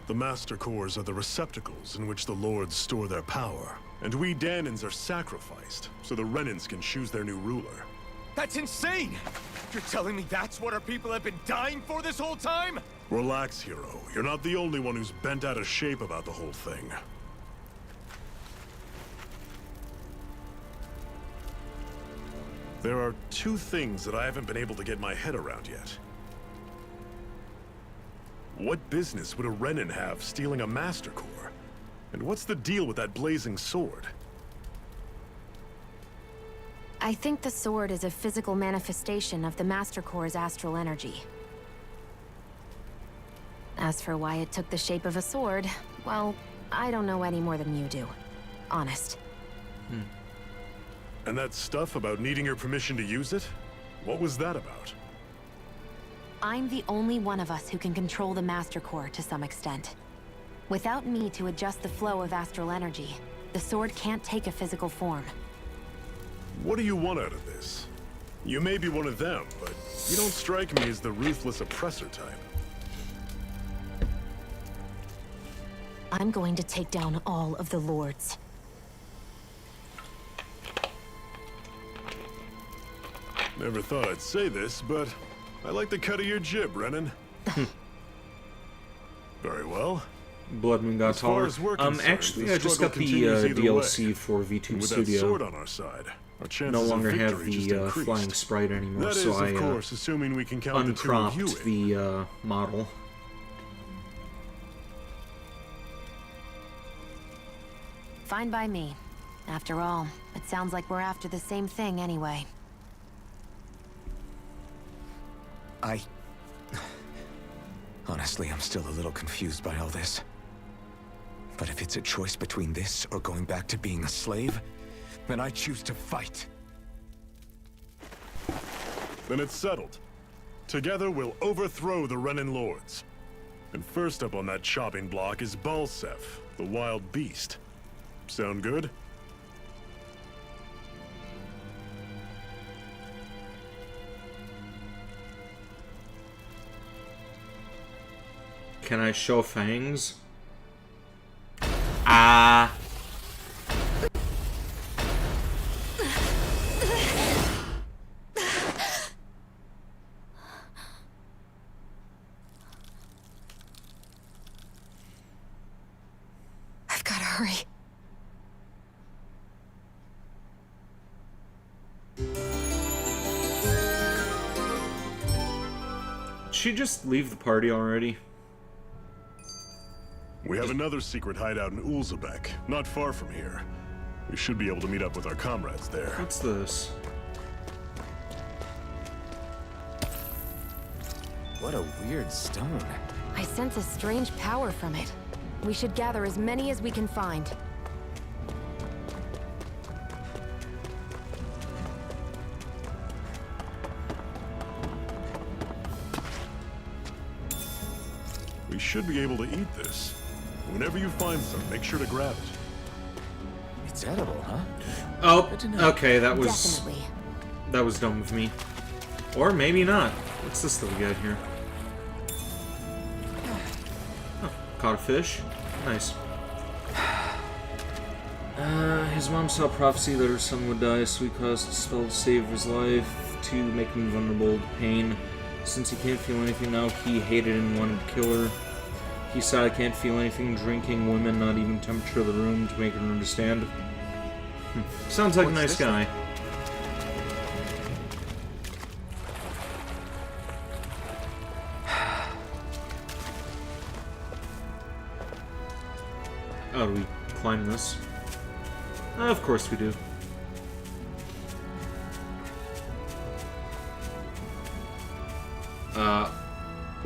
B: the Master Cores are the receptacles in which the Lords store their power. And we Danans are sacrificed, so the Renans can choose their new ruler.
L: That's insane! You're telling me that's what our people have been dying for this whole time?
B: Relax, hero. You're not the only one who's bent out of shape about the whole thing. There are 2 things that I haven't been able to get my head around yet. What business would a Renan have stealing a Master Core? And what's the deal with that blazing sword?
D: I think the sword is a physical manifestation of the Master Core's astral energy. As for why it took the shape of a sword, well, I don't know any more than you do. Honest.
B: And that stuff about needing your permission to use it? What was that about?
D: I'm the only one of us who can control the Master Core to some extent. Without me to adjust the flow of astral energy, the sword can't take a physical form.
B: What do you want out of this? You may be one of them, but you don't strike me as the ruthless oppressor type.
D: I'm going to take down all of the lords.
B: Never thought I'd say this, but I like the cut of your jib, Renan. Very well.
A: Blood Moon got
B: As far
A: taller.
B: as we're concerned,
A: Actually,
B: the
A: I just got the
B: struggle continues either
A: DLC
B: way.
A: for VTube
B: With that sword
A: Studio.
B: on our side, our chances
A: No longer
B: of
A: have
B: victory just
A: the
B: increased.
A: flying sprite anymore,
B: That
A: so
B: is,
A: I
B: of course, assuming we can count the 2 of you
A: uncropped
B: in.
A: the model.
D: Fine by me. After all, it sounds like we're after the same thing anyway.
E: Honestly, I'm still a little confused by all this. But if it's a choice between this or going back to being a slave, then I choose to fight.
B: Then it's settled. Together we'll overthrow the Renin Lords. And first up on that chopping block is Balsef, the wild beast. Sound good?
A: Can I show fangs? Ah.
D: I've got to hurry.
A: Did she just leave the party already?
B: We have another secret hideout in Ulzebek, not far from here. We should be able to meet up with our comrades there.
A: What's this?
E: What a weird stone.
D: I sense a strange power from it. We should gather as many as we can find.
B: We should be able to eat this. Whenever you find some, make sure to grab it.
E: It's edible, huh?
A: Oh, okay, that was...
D: Definitely.
A: That was dumb of me. Or maybe not. What's this that we got here? Oh, caught a fish. Nice. His mom saw prophecy that her son would die, so he caused a spell to save his life, to make him vulnerable to pain. Since he can't feel anything now, he hated and wanted to kill her. He said, I can't feel anything, drinking, women, not even temperature of the room to make her understand. Sounds like a nice guy. Oh, do we climb this? Of course we do.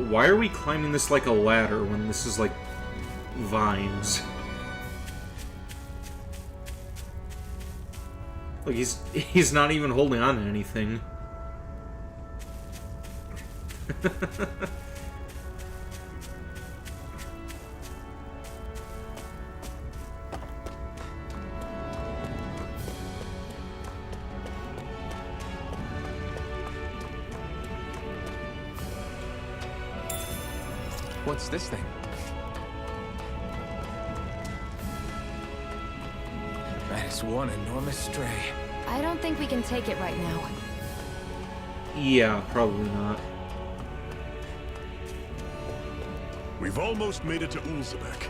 A: Why are we climbing this like a ladder when this is like vines? Like he's not even holding on to anything.
E: What's this thing? That is one enormous stray.
D: I don't think we can take it right now.
A: Yeah, probably not.
B: We've almost made it to Ulzebek.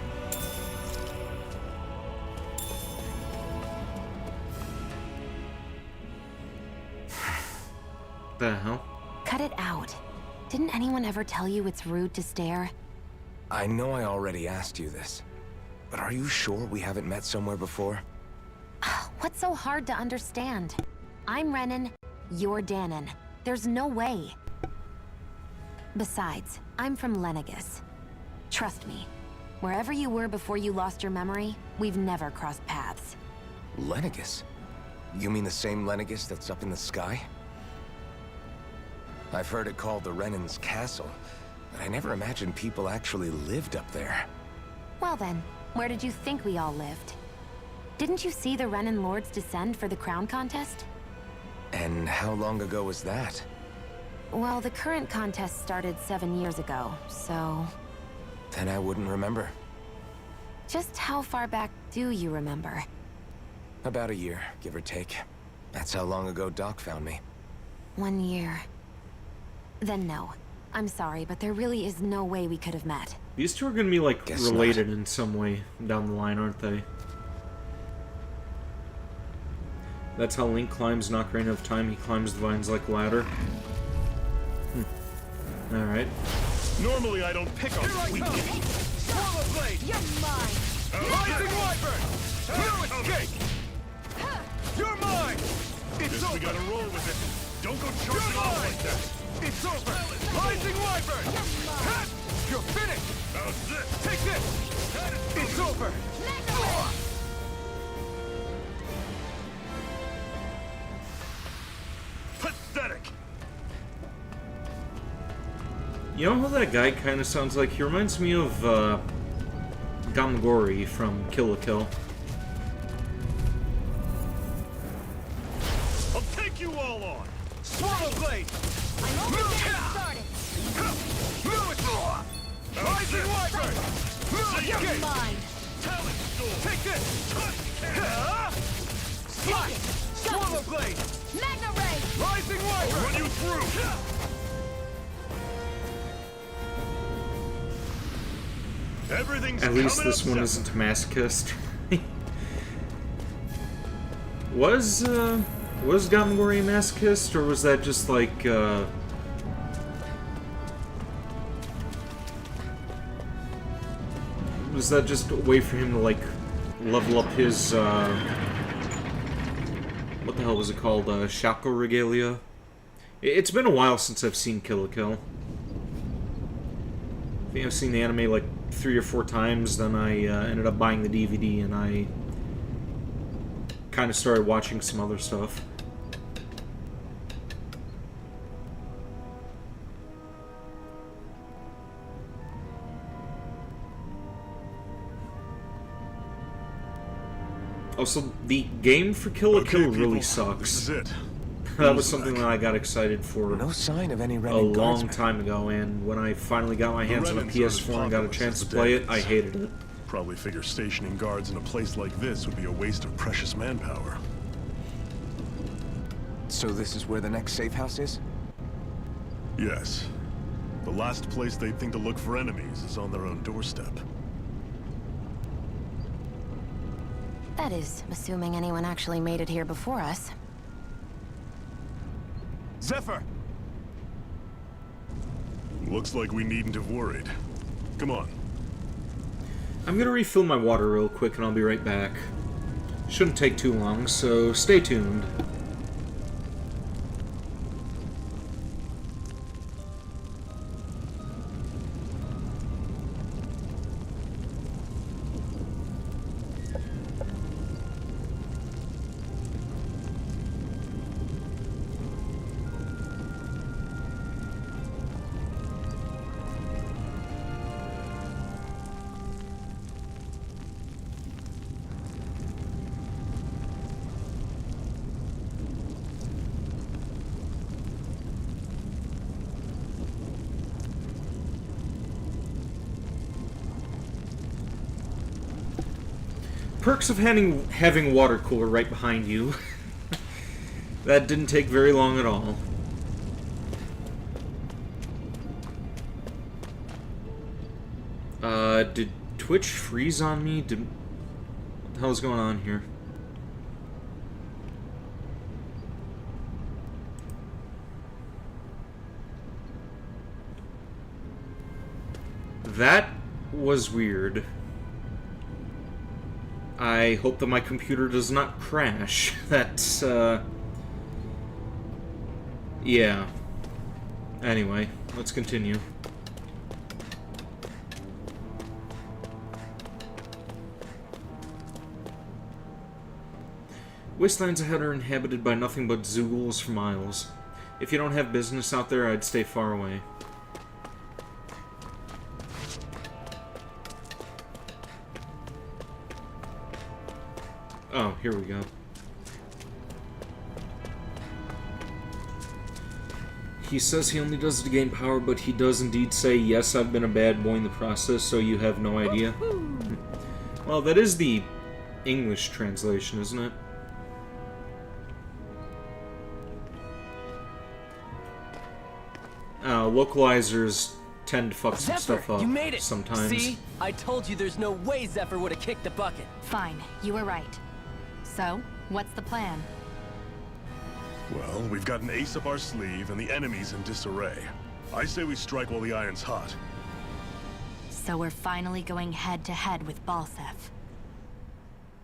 A: The hell?
D: Cut it out. Didn't anyone ever tell you it's rude to stare?
E: I know I already asked you this, but are you sure we haven't met somewhere before?
D: What's so hard to understand? I'm Renin, you're Danon. There's no way. Besides, I'm from Lenegis. Trust me, wherever you were before you lost your memory, we've never crossed paths.
E: Lenegis? You mean the same Lenegis that's up in the sky? I've heard it called the Renin's Castle, but I never imagined people actually lived up there.
D: Well then, where did you think we all lived? Didn't you see the Renin Lords descend for the crown contest?
E: And how long ago was that?
D: Well, the current contest started 7 years ago, so...
E: Then I wouldn't remember.
D: Just how far back do you remember?
E: About a year, give or take. That's how long ago Doc found me.
D: 1 year. Then no. I'm sorry, but there really is no way we could have met.
A: These two are gonna be, like,
E: Guess
A: related
E: not.
A: in some way down the line, aren't they? That's how Link climbs Ocarina of Time. He climbs the vines like a ladder. Alright.
B: Normally I don't pick on weak.
G: Swallow blade! You're mine! Rising Wyvern! Through it
B: we gotta roll with it. Don't go charging off like that.
I: It's over! Rising Wyvern! You're finished!
B: That's it.
I: Take this! It's over!
B: Pathetic.
A: You know who that guy kind of sounds like? He reminds me of Gamgori from Kill la Kill.
B: I'll take you all on.
I: Swallow Blade!
K: I'm only getting started.
I: Rising Wyvern!
K: You're mine.
B: Talent Storm.
I: Take this! Slice! Swallow Blade!
K: Magna Ray.
I: Rising Wyvern!
B: Run you through. Everything's
A: At least
B: coming
A: this
B: up
A: one
B: separate.
A: isn't a masochist. Was Gamgori a masochist, or was that just like was that just a way for him to like level up his what the hell was it called? Shaco regalia? It's been a while since I've seen Kill la Kill. I think I've seen the anime like 3 or 4 times, then I ended up buying the DVD and I kind of started watching some other stuff. Also, the game for Kill la Kill really
B: This
A: sucks.
B: is it.
A: That was something that I got excited for
E: No sign of any
A: a
E: Renan
A: long
E: guardsmen.
A: time ago, and when I finally got my hands on a
B: Renans aren't as
A: PS4 and got a
B: populous
A: chance
B: as
A: to
B: the
A: play it,
B: Danes.
A: I hated it.
B: Probably figure stationing guards in a place like this would be a waste of precious manpower.
E: So this is where the next safe house is?
B: Yes. The last place they'd think to look for enemies is on their own doorstep.
D: That is, assuming anyone actually made it here before us.
I: Zephyr!
B: Looks like we needn't have worried. Come on.
A: I'm gonna refill my water real quick and I'll be right back. Shouldn't take too long, so stay tuned. Perks of having water cooler right behind you. That didn't take very long at all. Did Twitch freeze on me? What the hell's going on here? That was weird. I hope that my computer does not crash. That's, yeah. Anyway, let's continue. Wastelands ahead are inhabited by nothing but Zoogles for miles. If you don't have business out there, I'd stay far away. Oh, here we go. He says he only does it to gain power, but he does indeed say, yes, I've been a bad boy in the process, so you have no idea. Well, that is the English translation, isn't it? Localizers tend to fuck some
G: Zephyr,
A: stuff up
G: you made it!
A: sometimes.
G: See? I told you there's no way Zephyr would have kicked the bucket.
K: Fine, you were right. So, what's the plan?
B: Well, we've got an ace up our sleeve and the enemy's in disarray. I say we strike while the iron's hot.
K: So we're finally going head-to-head with Balsef.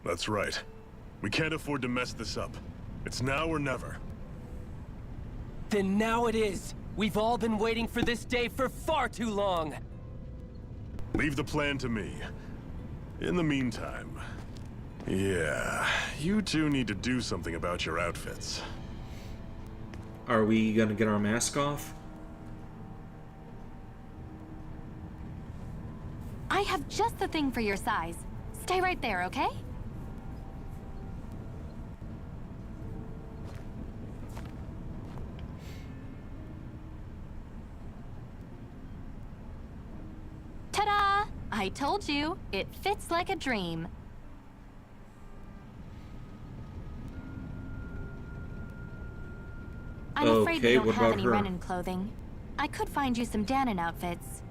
B: That's right. We can't afford to mess this up. It's now or never.
G: Then now it is. We've all been waiting for this day for far too long.
B: Leave the plan to me. In the meantime, yeah, you two need to do something about your outfits.
A: Are we gonna get our mask off?
K: I have just the thing for your size. Stay right there, okay? Ta-da! I told you, it fits like a dream. I'm afraid we don't have any Renan clothing. I could find you some Danon outfits.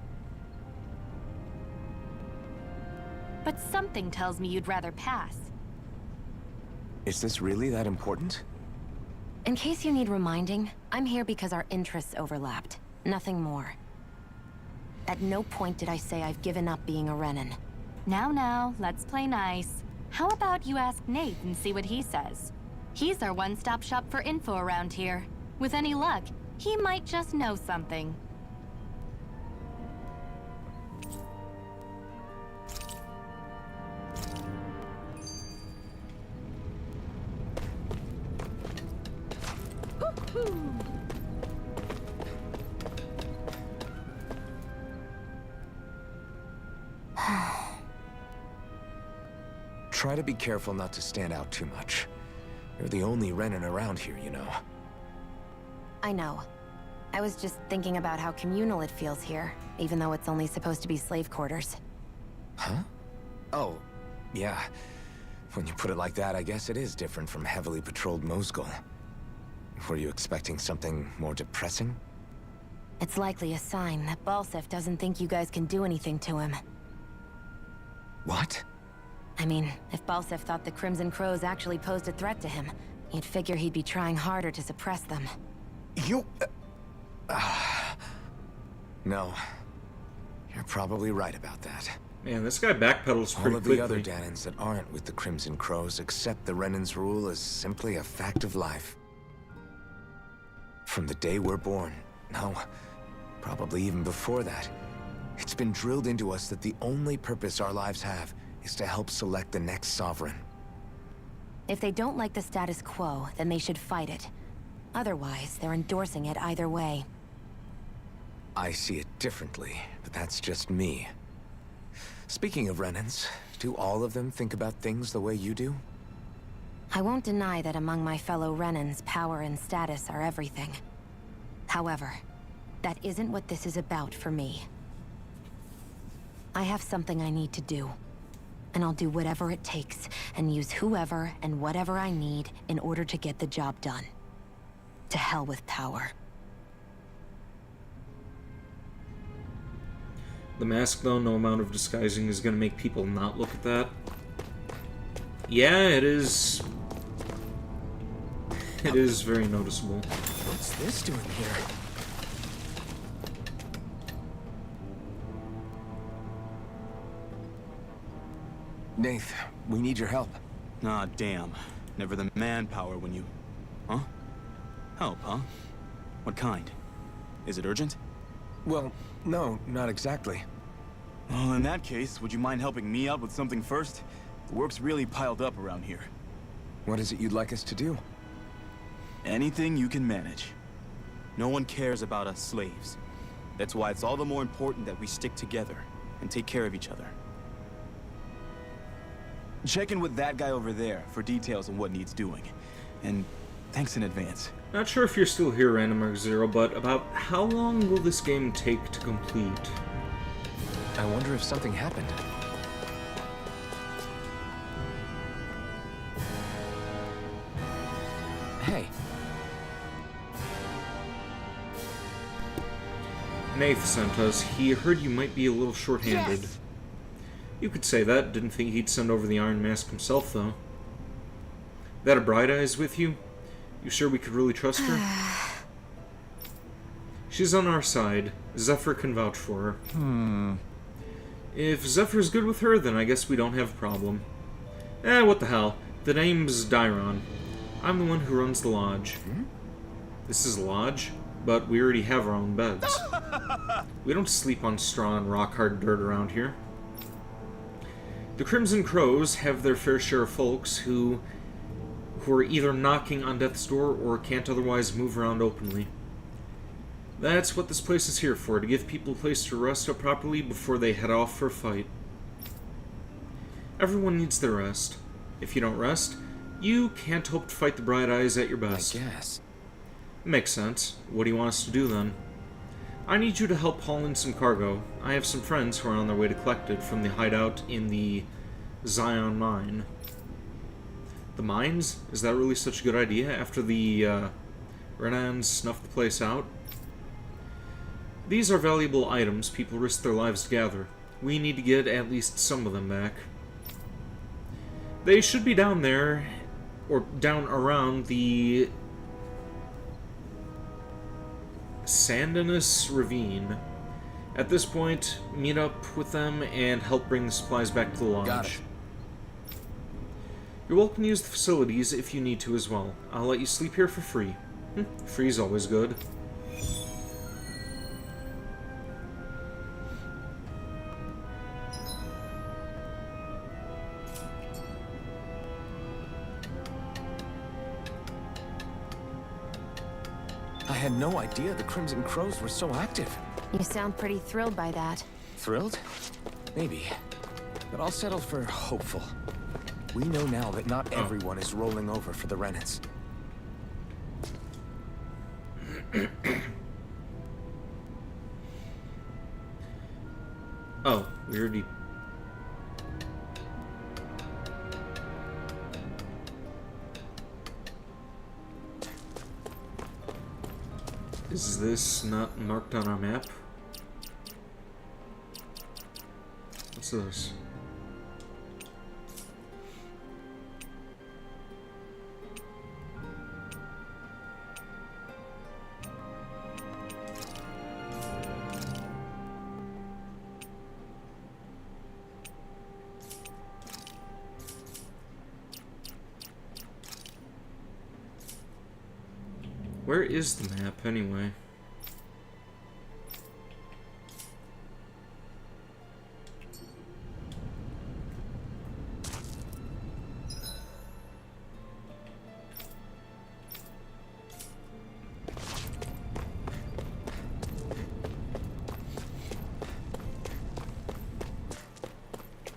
K: But something tells me you'd rather pass.
E: Is this really that important?
D: In case you need reminding, I'm here because our interests overlapped. Nothing more. At no point did I say I've given up being a Renan.
K: Now, let's play nice. How about you ask Nate and see what he says? He's our one-stop shop for info around here. With any luck, he might just know something.
E: Try to be careful not to stand out too much. You're the only Renan around here, you know.
D: I know. I was just thinking about how communal it feels here, even though it's only supposed to be slave quarters.
E: Huh? Oh, yeah. When you put it like that, I guess it is different from heavily patrolled Mosgul. Were you expecting something more depressing?
D: It's likely a sign that Balsef doesn't think you guys can do anything to him.
E: What?
D: I mean, if Balsef thought the Crimson Crows actually posed a threat to him, you'd figure he'd be trying harder to suppress them.
E: You... No. You're probably right about that.
A: Man, this guy backpedals pretty quickly.
E: All of the other Danons that aren't with the Crimson Crows accept the Renan's rule as simply a fact of life. From the day we're born, no, probably even before that, it's been drilled into us that the only purpose our lives have is to help select the next sovereign.
D: If they don't like the status quo, then they should fight it. Otherwise, they're endorsing it either way.
E: I see it differently, but that's just me. Speaking of Renans, do all of them think about things the way you do?
D: I won't deny that among my fellow Renans, power and status are everything. However, that isn't what this is about for me. I have something I need to do. And I'll do whatever it takes, and use whoever and whatever I need in order to get the job done. To hell with power.
A: The mask, though, no amount of disguising is gonna make people not look at that. Yeah, it is... It is very noticeable.
E: What's this doing here? Nath, we need your help.
L: Ah, damn. Never the manpower when you... Huh? Help, huh? What kind? Is it urgent?
E: Well, no, not exactly.
L: Well, in that case, would you mind helping me out with something first? The work's really piled up around here.
E: What is it you'd like us to do?
L: Anything you can manage. No one cares about us slaves. That's why it's all the more important that we stick together and take care of each other. Check in with that guy over there for details on what needs doing. And thanks in advance.
A: Not sure if you're still here, Random Mark Zero, but about how long will this game take to complete?
E: I wonder if something happened. Hey.
A: Nath sent us. He heard you might be a little short-handed.
G: Yes!
A: You could say that. Didn't think he'd send over the Iron Mask himself, though. That a Bright Eyes with you? You sure we could really trust her? She's on our side. Zephyr can vouch for her. If Zephyr's good with her, then I guess we don't have a problem. What the hell. The name's Dairon. I'm the one who runs the lodge. This is a lodge, but we already have our own beds. We don't sleep on straw and rock-hard dirt around here. The Crimson Crows have their fair share of folks who are either knocking on death's door or can't otherwise move around openly. That's what this place is here for, to give people a place to rest up properly before they head off for a fight. Everyone needs their rest. If you don't rest, you can't hope to fight the Bright Eyes at your best.
E: I guess.
A: Makes sense. What do you want us to do then? I need you to help haul in some cargo. I have some friends who are on their way to collect it from the hideout in the Zion mine. The mines? Is that really such a good idea after the Renans snuffed the place out? These are valuable items people risk their lives to gather. We need to get at least some of them back. They should be down there, or down around the Sandinus Ravine. At this point, meet up with them and help bring the supplies back to the lodge.
E: Got it.
A: You're welcome to use the facilities if you need to as well. I'll let you sleep here for free. Free's always good.
E: I had no idea the Crimson Crows were so active.
D: You sound pretty thrilled by that.
E: Thrilled? Maybe. But I'll settle for hopeful. We know now that not everyone is rolling over for the Renans.
A: Oh, we already... Is this not marked on our map? What's this? Where is the map, anyway?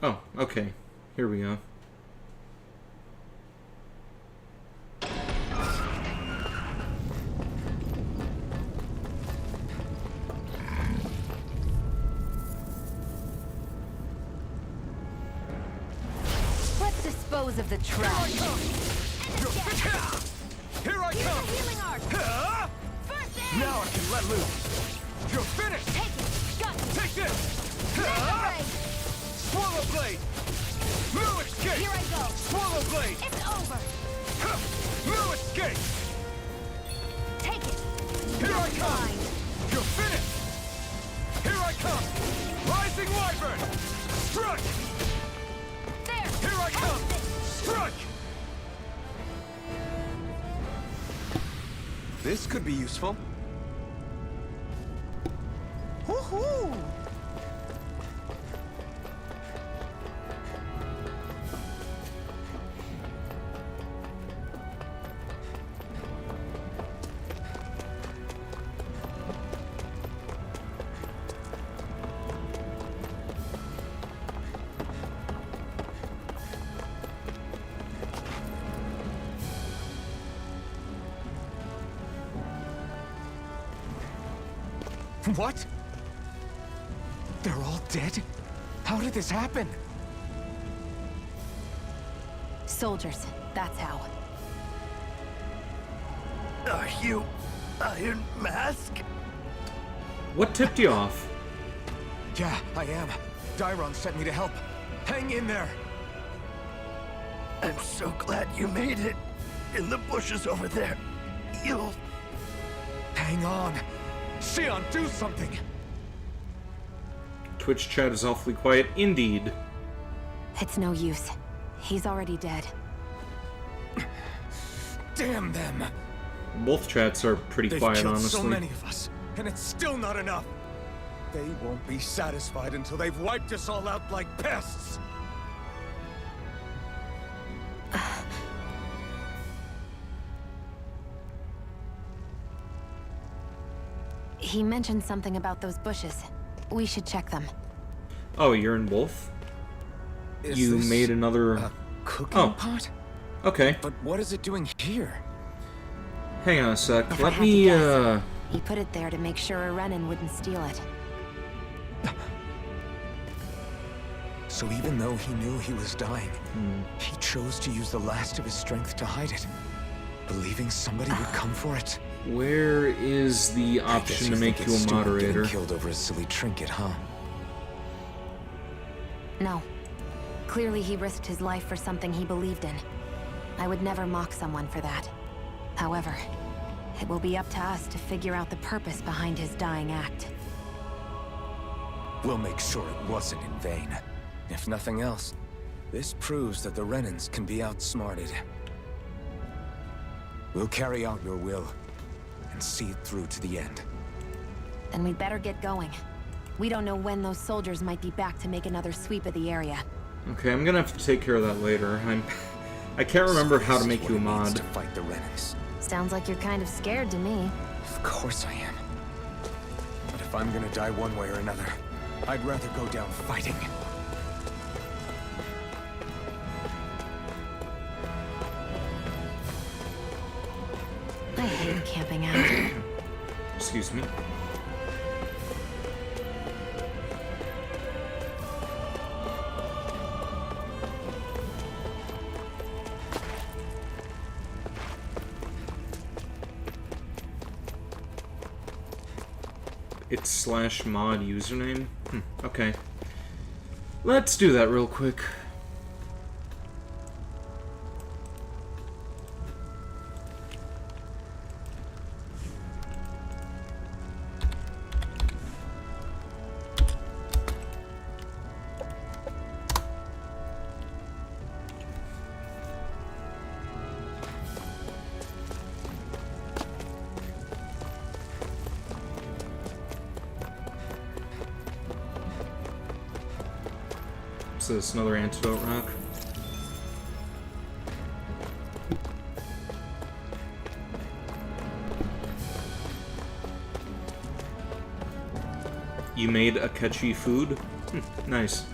A: Oh, okay. Here we go.
K: Of the trash.
I: Here I come!
K: Healing art. First aid.
I: Now I can let loose. You're finished!
K: Take it. Got it.
I: Take this! Swallow blade! No escape!
K: Here I go.
I: Swallow blade!
K: It's over.
I: No escape!
K: Take it.
I: Here I come!
K: Fine.
I: You're finished! Here I come! Rising Wyvern! Strike!
K: There.
I: Here I come! Strike! This could be useful. Woohoo! What? They're all dead? How did this happen?
D: Soldiers, that's how.
I: Are you Iron Mask?
A: What tipped you off?
I: Yeah, I am. Dairon sent me to help. Hang in there. I'm so glad you made it. In the bushes over there. You'll... Hang on. Xion, do something!
A: Twitch chat is awfully quiet indeed.
D: It's no use. He's already dead.
I: Damn them!
A: Both chats are pretty
I: They've
A: quiet,
I: killed
A: honestly.
I: so many of us, and it's still not enough. They won't be satisfied until they've wiped us all out like pests.
D: He mentioned something about those bushes. We should check them.
A: Oh, you're in both? You made another...
E: a cooking pot?
A: Okay.
E: But what is it doing here?
A: Hang on a sec.
D: If I
A: Let
D: had
A: me,
D: to guess, he put it there to make sure a Renan wouldn't steal it.
I: So even though he knew he was dying, he chose to use the last of his strength to hide it, believing somebody would come for it.
A: Where is the option to make you a moderator?
I: Killed over a silly trinket, huh?
D: No. Clearly he risked his life for something he believed in. I would never mock someone for that. However, it will be up to us to figure out the purpose behind his dying act.
I: We'll make sure it wasn't in vain.
E: If nothing else, this proves that the Renans can be outsmarted.
I: We'll carry out your will and see it through to the end.
D: Then we'd better get going. We don't know when those soldiers might be back to make another sweep of the area.
A: Okay, I'm gonna have to take care of that later. I can't remember how to make you a mod.
I: To fight the Renans.
D: Sounds like you're kind of scared to me.
I: Of course I am. But if I'm gonna die one way or another, I'd rather go down fighting.
D: I hate camping out.
A: Excuse me. It's /mod username? Okay. Let's do that real quick. So it's another antidote rock. You made a catchy food? Nice.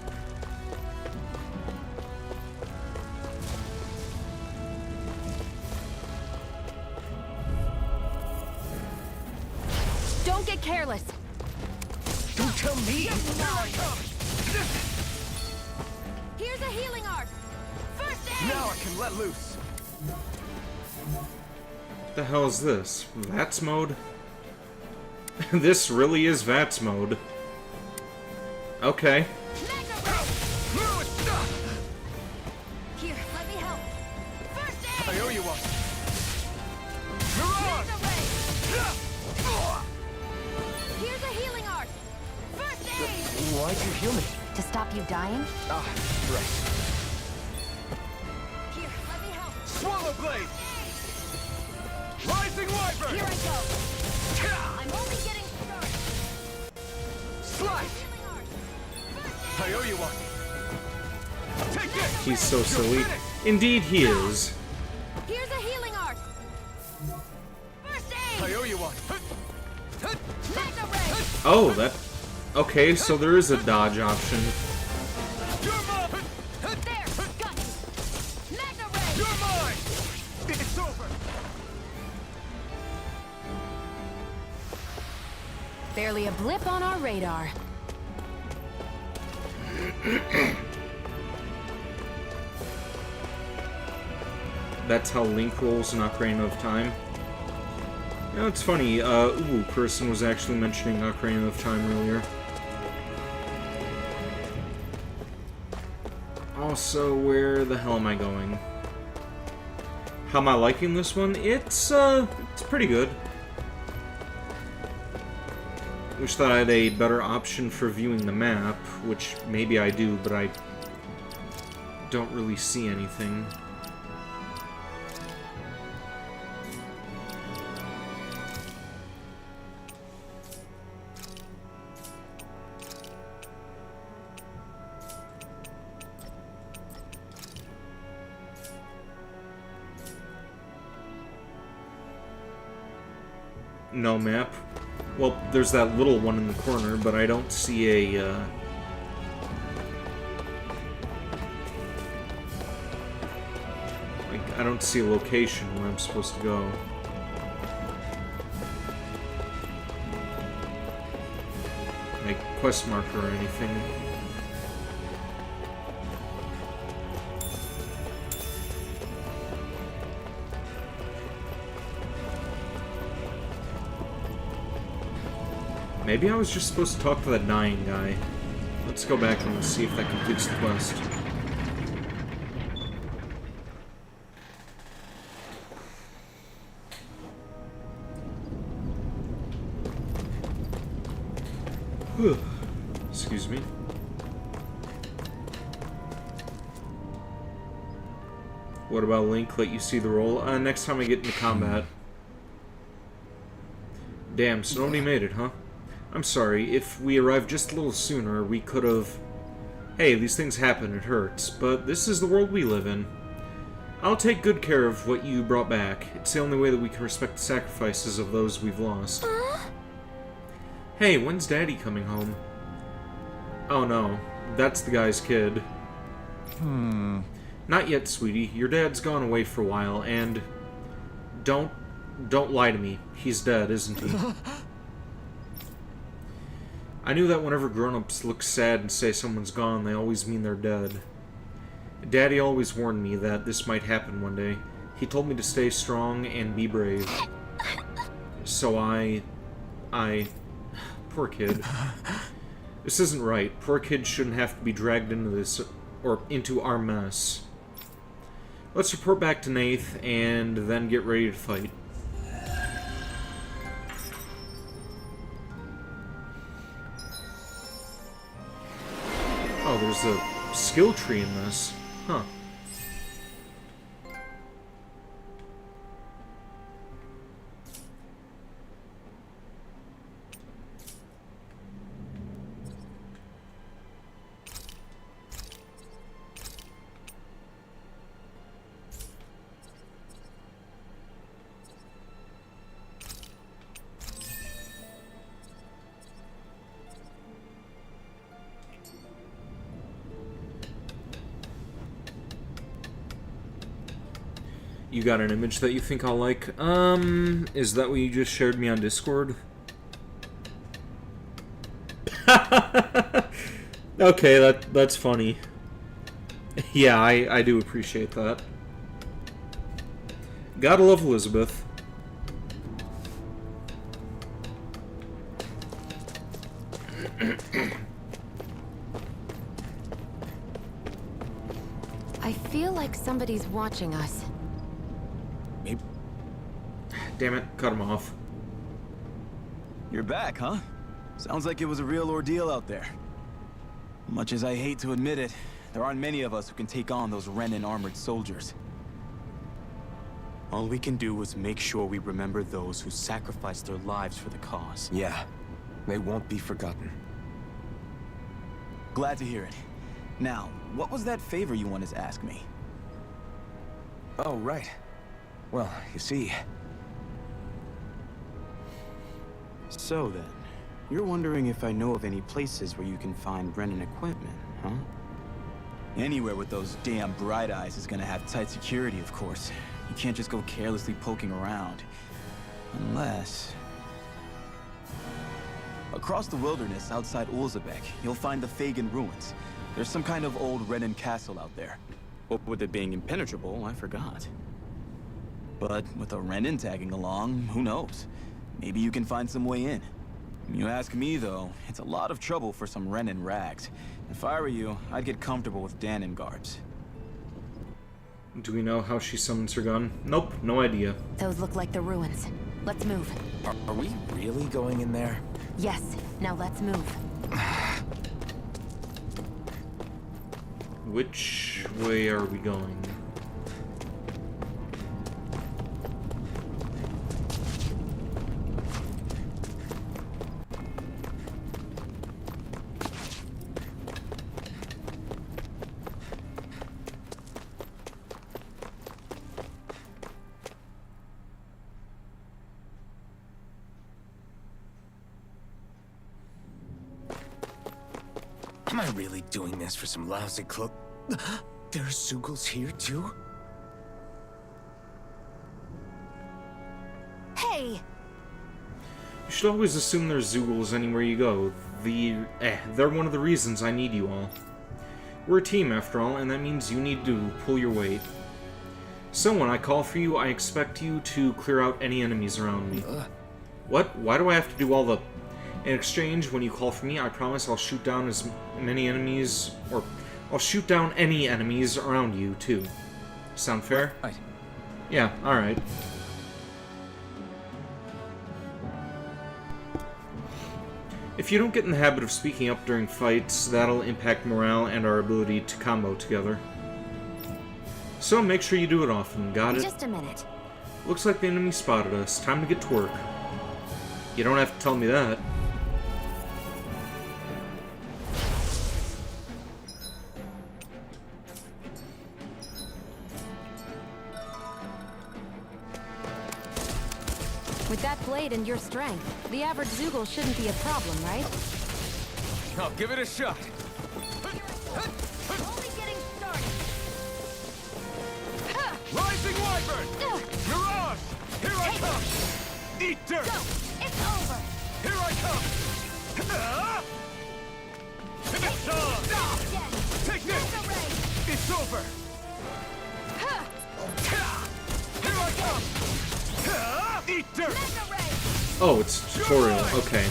D: Don't get careless.
I: Don't tell me!
D: Here's a healing art. First aid.
I: Now I can let loose.
A: What the hell is this? VATS mode? This really is VATS mode. Okay.
D: Here, let me help. First aid.
I: I owe you one.
D: Here's a healing art. First aid.
I: Why'd you heal me?
D: To stop you dying?
I: Ah, right.
D: Here, let me help.
I: Swallow blade! Rising wyvern!
D: Here I go. I'm only getting started.
I: Slash!
D: Healing art.
I: I owe you one. Take this!
A: He's so silly. Indeed he is.
D: Here's a healing art. First aid.
I: I owe you one.
D: Magna ray.
A: Oh, that... Okay, so there is a dodge option.
I: You're mine!
D: There, got you. Magna ray.
I: You're mine! It's over!
D: Barely a blip on our radar.
A: That's how Link rolls in Ocarina of Time. You know, it's funny, Uwu person was actually mentioning Ocarina of Time earlier. Also, where the hell am I going? How am I liking this one? It's pretty good. Wish that I had a better option for viewing the map, which maybe I do, but I don't really see anything. No map. Well, there's that little one in the corner, but I don't see a, like, I don't see a location where I'm supposed to go. Like, quest marker or anything. Maybe I was just supposed to talk to that dying guy. Let's go back and see if that completes the quest. Excuse me. What about Link? Let you see the roll? Next time I get into combat. Damn, so nobody made it, huh? I'm sorry, if we arrived just a little sooner, we could have... Hey, these things happen, it hurts, but this is the world we live in. I'll take good care of what you brought back. It's the only way that we can respect the sacrifices of those we've lost. Hey, when's Daddy coming home? Oh no, that's the guy's kid. Not yet, sweetie. Your dad's gone away for a while, and... Don't lie to me. He's dead, isn't he? I knew that whenever grown-ups look sad and say someone's gone, they always mean they're dead. Daddy always warned me that this might happen one day. He told me to stay strong and be brave. So I... Poor kid. This isn't right. Poor kids shouldn't have to be dragged into this, or into our mess. Let's report back to Nath, and then get ready to fight. Oh, there's a skill tree in this. Huh. You got an image that you think I'll like? Is that what you just shared me on Discord? Okay, that's funny. Yeah, I do appreciate that. Gotta love Elizabeth.
D: I feel like somebody's watching us.
E: Maybe.
A: Damn it, cut him off.
L: You're back, huh? Sounds like it was a real ordeal out there. Much as I hate to admit it, there aren't many of us who can take on those Renin armored soldiers. All we can do is make sure we remember those who sacrificed their lives for the cause.
E: Yeah, they won't be forgotten.
L: Glad to hear it. Now, what was that favor you wanted to ask me?
E: Oh, right. Well, you see...
L: So then, you're wondering if I know of any places where you can find Renin equipment, huh? Anywhere with those damn bright eyes is gonna have tight security, of course. You can't just go carelessly poking around. Unless... Across the wilderness outside Ulzebek, you'll find the Fagan ruins. There's some kind of old Renin castle out there. But with it being impenetrable, I forgot. But with a Renin tagging along, who knows? Maybe you can find some way in. You ask me, though, it's a lot of trouble for some Renin rags. If I were you, I'd get comfortable with Danon garbs.
A: Do we know how she summons her gun? Nope, no idea.
D: Those look like the ruins. Let's move.
E: Are we really going in there?
D: Yes, now let's move.
A: Which way are we going?
E: Am I really doing this for some lousy cloak? There's Zeugles here, too?
D: Hey!
A: You should always assume there's Zeugles anywhere you go. They're one of the reasons I need you all. We're a team, after all, and that means you need to pull your weight. So when I call for you, I expect you to clear out any enemies around me. What? Why do I have to do all the... In exchange, when you call for me, I promise I'll shoot down as many enemies, or I'll shoot down any enemies around you, too. Sound fair?
E: Right.
A: Yeah, alright. If you don't get in the habit of speaking up during fights, that'll impact morale and our ability to combo together. So make sure you do it often, got it?
D: Just a minute.
A: Looks like the enemy spotted us. Time to get to work. You don't have to tell me that.
D: With that blade and your strength, the average Zeugle shouldn't be a problem, right?
I: I'll give it a shot.
D: Only getting started.
I: Rising Wyvern! Mirage! Here I come! Eat dirt!
D: Go! It's over!
I: Here I come!
D: Again!
I: Take this!
D: Mega Ray!
I: It's over! Here I come! Eat dirt!
D: Mega Ray!
A: Oh, it's tutorial. Okay.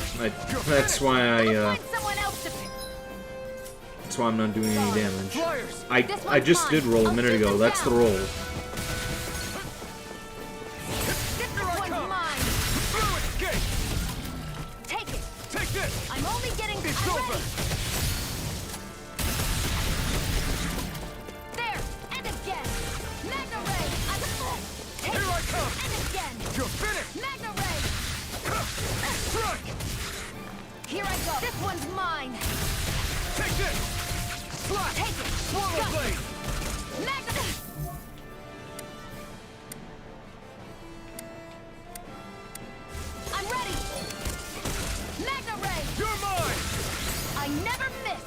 A: That's why
D: Find someone else to pick.
A: that's why I'm not doing any damage.
I: Flyers!
A: I just did roll a minute ago. That's the roll.
D: This one's mine!
I: Through escape!
D: Take it!
I: Take this!
D: I'm only getting...
I: It's
D: I'm
I: over!
D: ready. There! And again! Mega Ray! Take
I: Here I come!
D: And again!
I: You're finished!
D: Mega Ray!
I: Strike!
D: Here I go! This one's mine!
I: Take this! Slash!
D: Take it!
I: Swallow
D: Got it.
I: blade!
D: Mega... I'm ready! Mega Ray!
I: You're mine!
D: I never miss!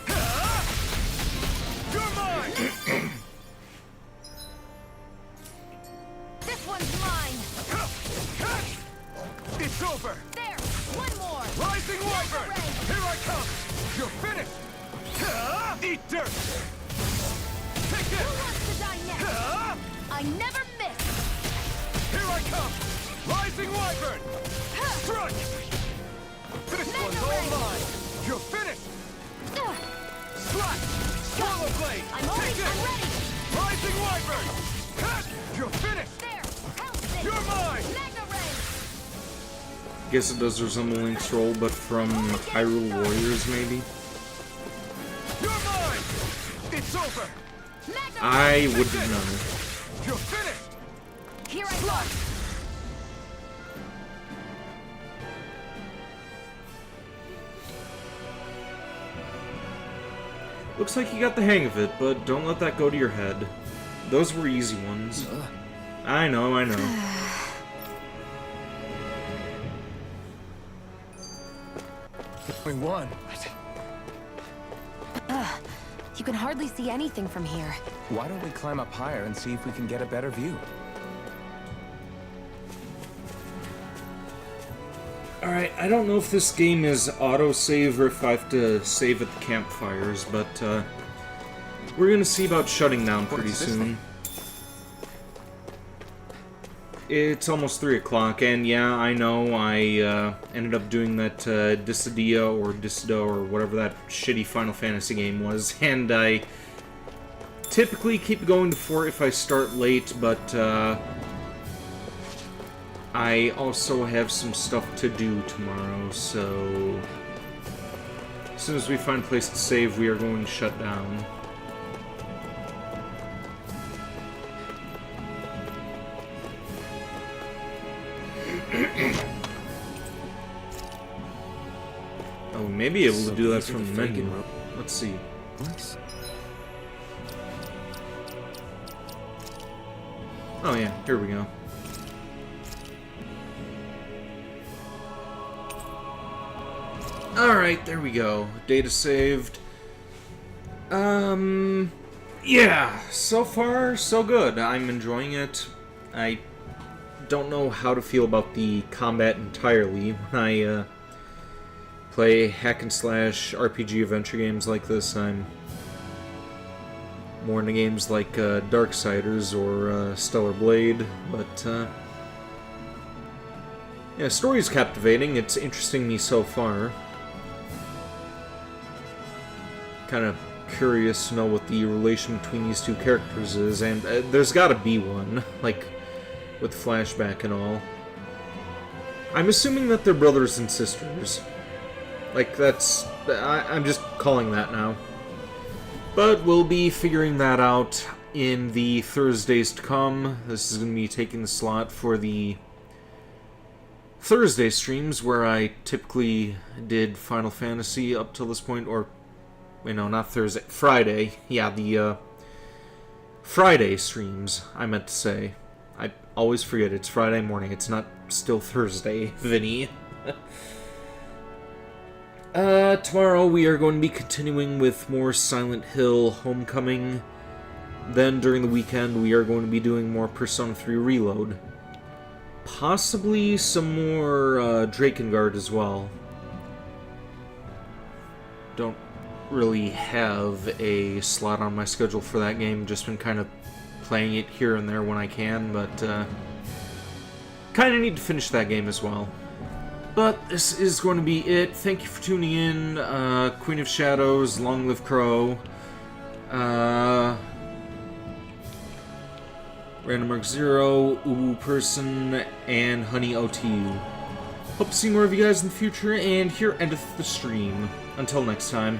I: You're mine!
D: This one's mine!
I: It's over!
D: There! One more!
I: Rising Wyvern!
D: Ray.
I: Here I come! You're finished! Eat dirt! Take
D: Who
I: this!
D: wants to die next? I never miss!
I: Here I come! Rising Wyvern! Strike! This
D: Mega
I: one's all
D: Ray.
I: mine! You're finished!
D: Ugh.
I: Slash! Swallow blade!
D: I'm
I: Take this!
D: ready!
I: Rising Wyvern! You're finished!
D: There! Help me!
I: You're mine!
D: Mega Ray!
A: Guess it does resemble Link's roll, but from Hyrule Warriors, maybe?
I: You're mine! It's over!
D: Mega
A: I wouldn't know.
I: You're finished!
D: Here I go!
A: Looks like you got the hang of it, but don't let that go to your head. Those were easy ones. I know, I know.
E: We won.
D: You can hardly see anything from here.
E: Why don't we climb up higher and see if we can get a better view?
A: Alright, I don't know if this game is auto-save or if I have to save at the campfires, but we're gonna see about shutting down pretty soon. It's almost 3 o'clock, and yeah, I know I ended up doing that Dissidia or Dissidia or whatever that shitty Final Fantasy game was, and I typically keep going to 4 if I start late, but I also have some stuff to do tomorrow, so as soon as we find a place to save, we are going to shut down. Oh, we may be able to do that from the menu. Let's see. Oh yeah, here we go. Alright, there we go. Data saved. Yeah, so far, so good. I'm enjoying it. I don't know how to feel about the combat entirely when I play hack and slash RPG adventure games like this. I'm more into games like Darksiders or Stellar Blade, but yeah, story's captivating. It's interesting me so far. Kind of curious to know what the relation between these two characters is, and there's gotta be one, like, with flashback and all. I'm assuming that they're brothers and sisters. Like, I'm just calling that now. But we'll be figuring that out in the Thursdays to come. This is going to be taking the slot for the Thursday streams, where I typically did Final Fantasy up till this point, or wait, no, not Thursday. Friday. Yeah, the Friday streams, I meant to say. I always forget it's Friday morning. It's not still Thursday, Vinny. Tomorrow we are going to be continuing with more Silent Hill Homecoming. Then during the weekend we are going to be doing more Persona 3 Reload. Possibly some more Drakengard as well. Don't really have a slot on my schedule for that game, just been kind of playing it here and there when I can, but kind of need to finish that game as well. But this is going to be it. Thank you for tuning in. Queen of Shadows, Long Live Crow, Random Mark Zero, Uwu Person, and Honey OTU. Hope to see more of you guys in the future, and here endeth the stream. Until next time.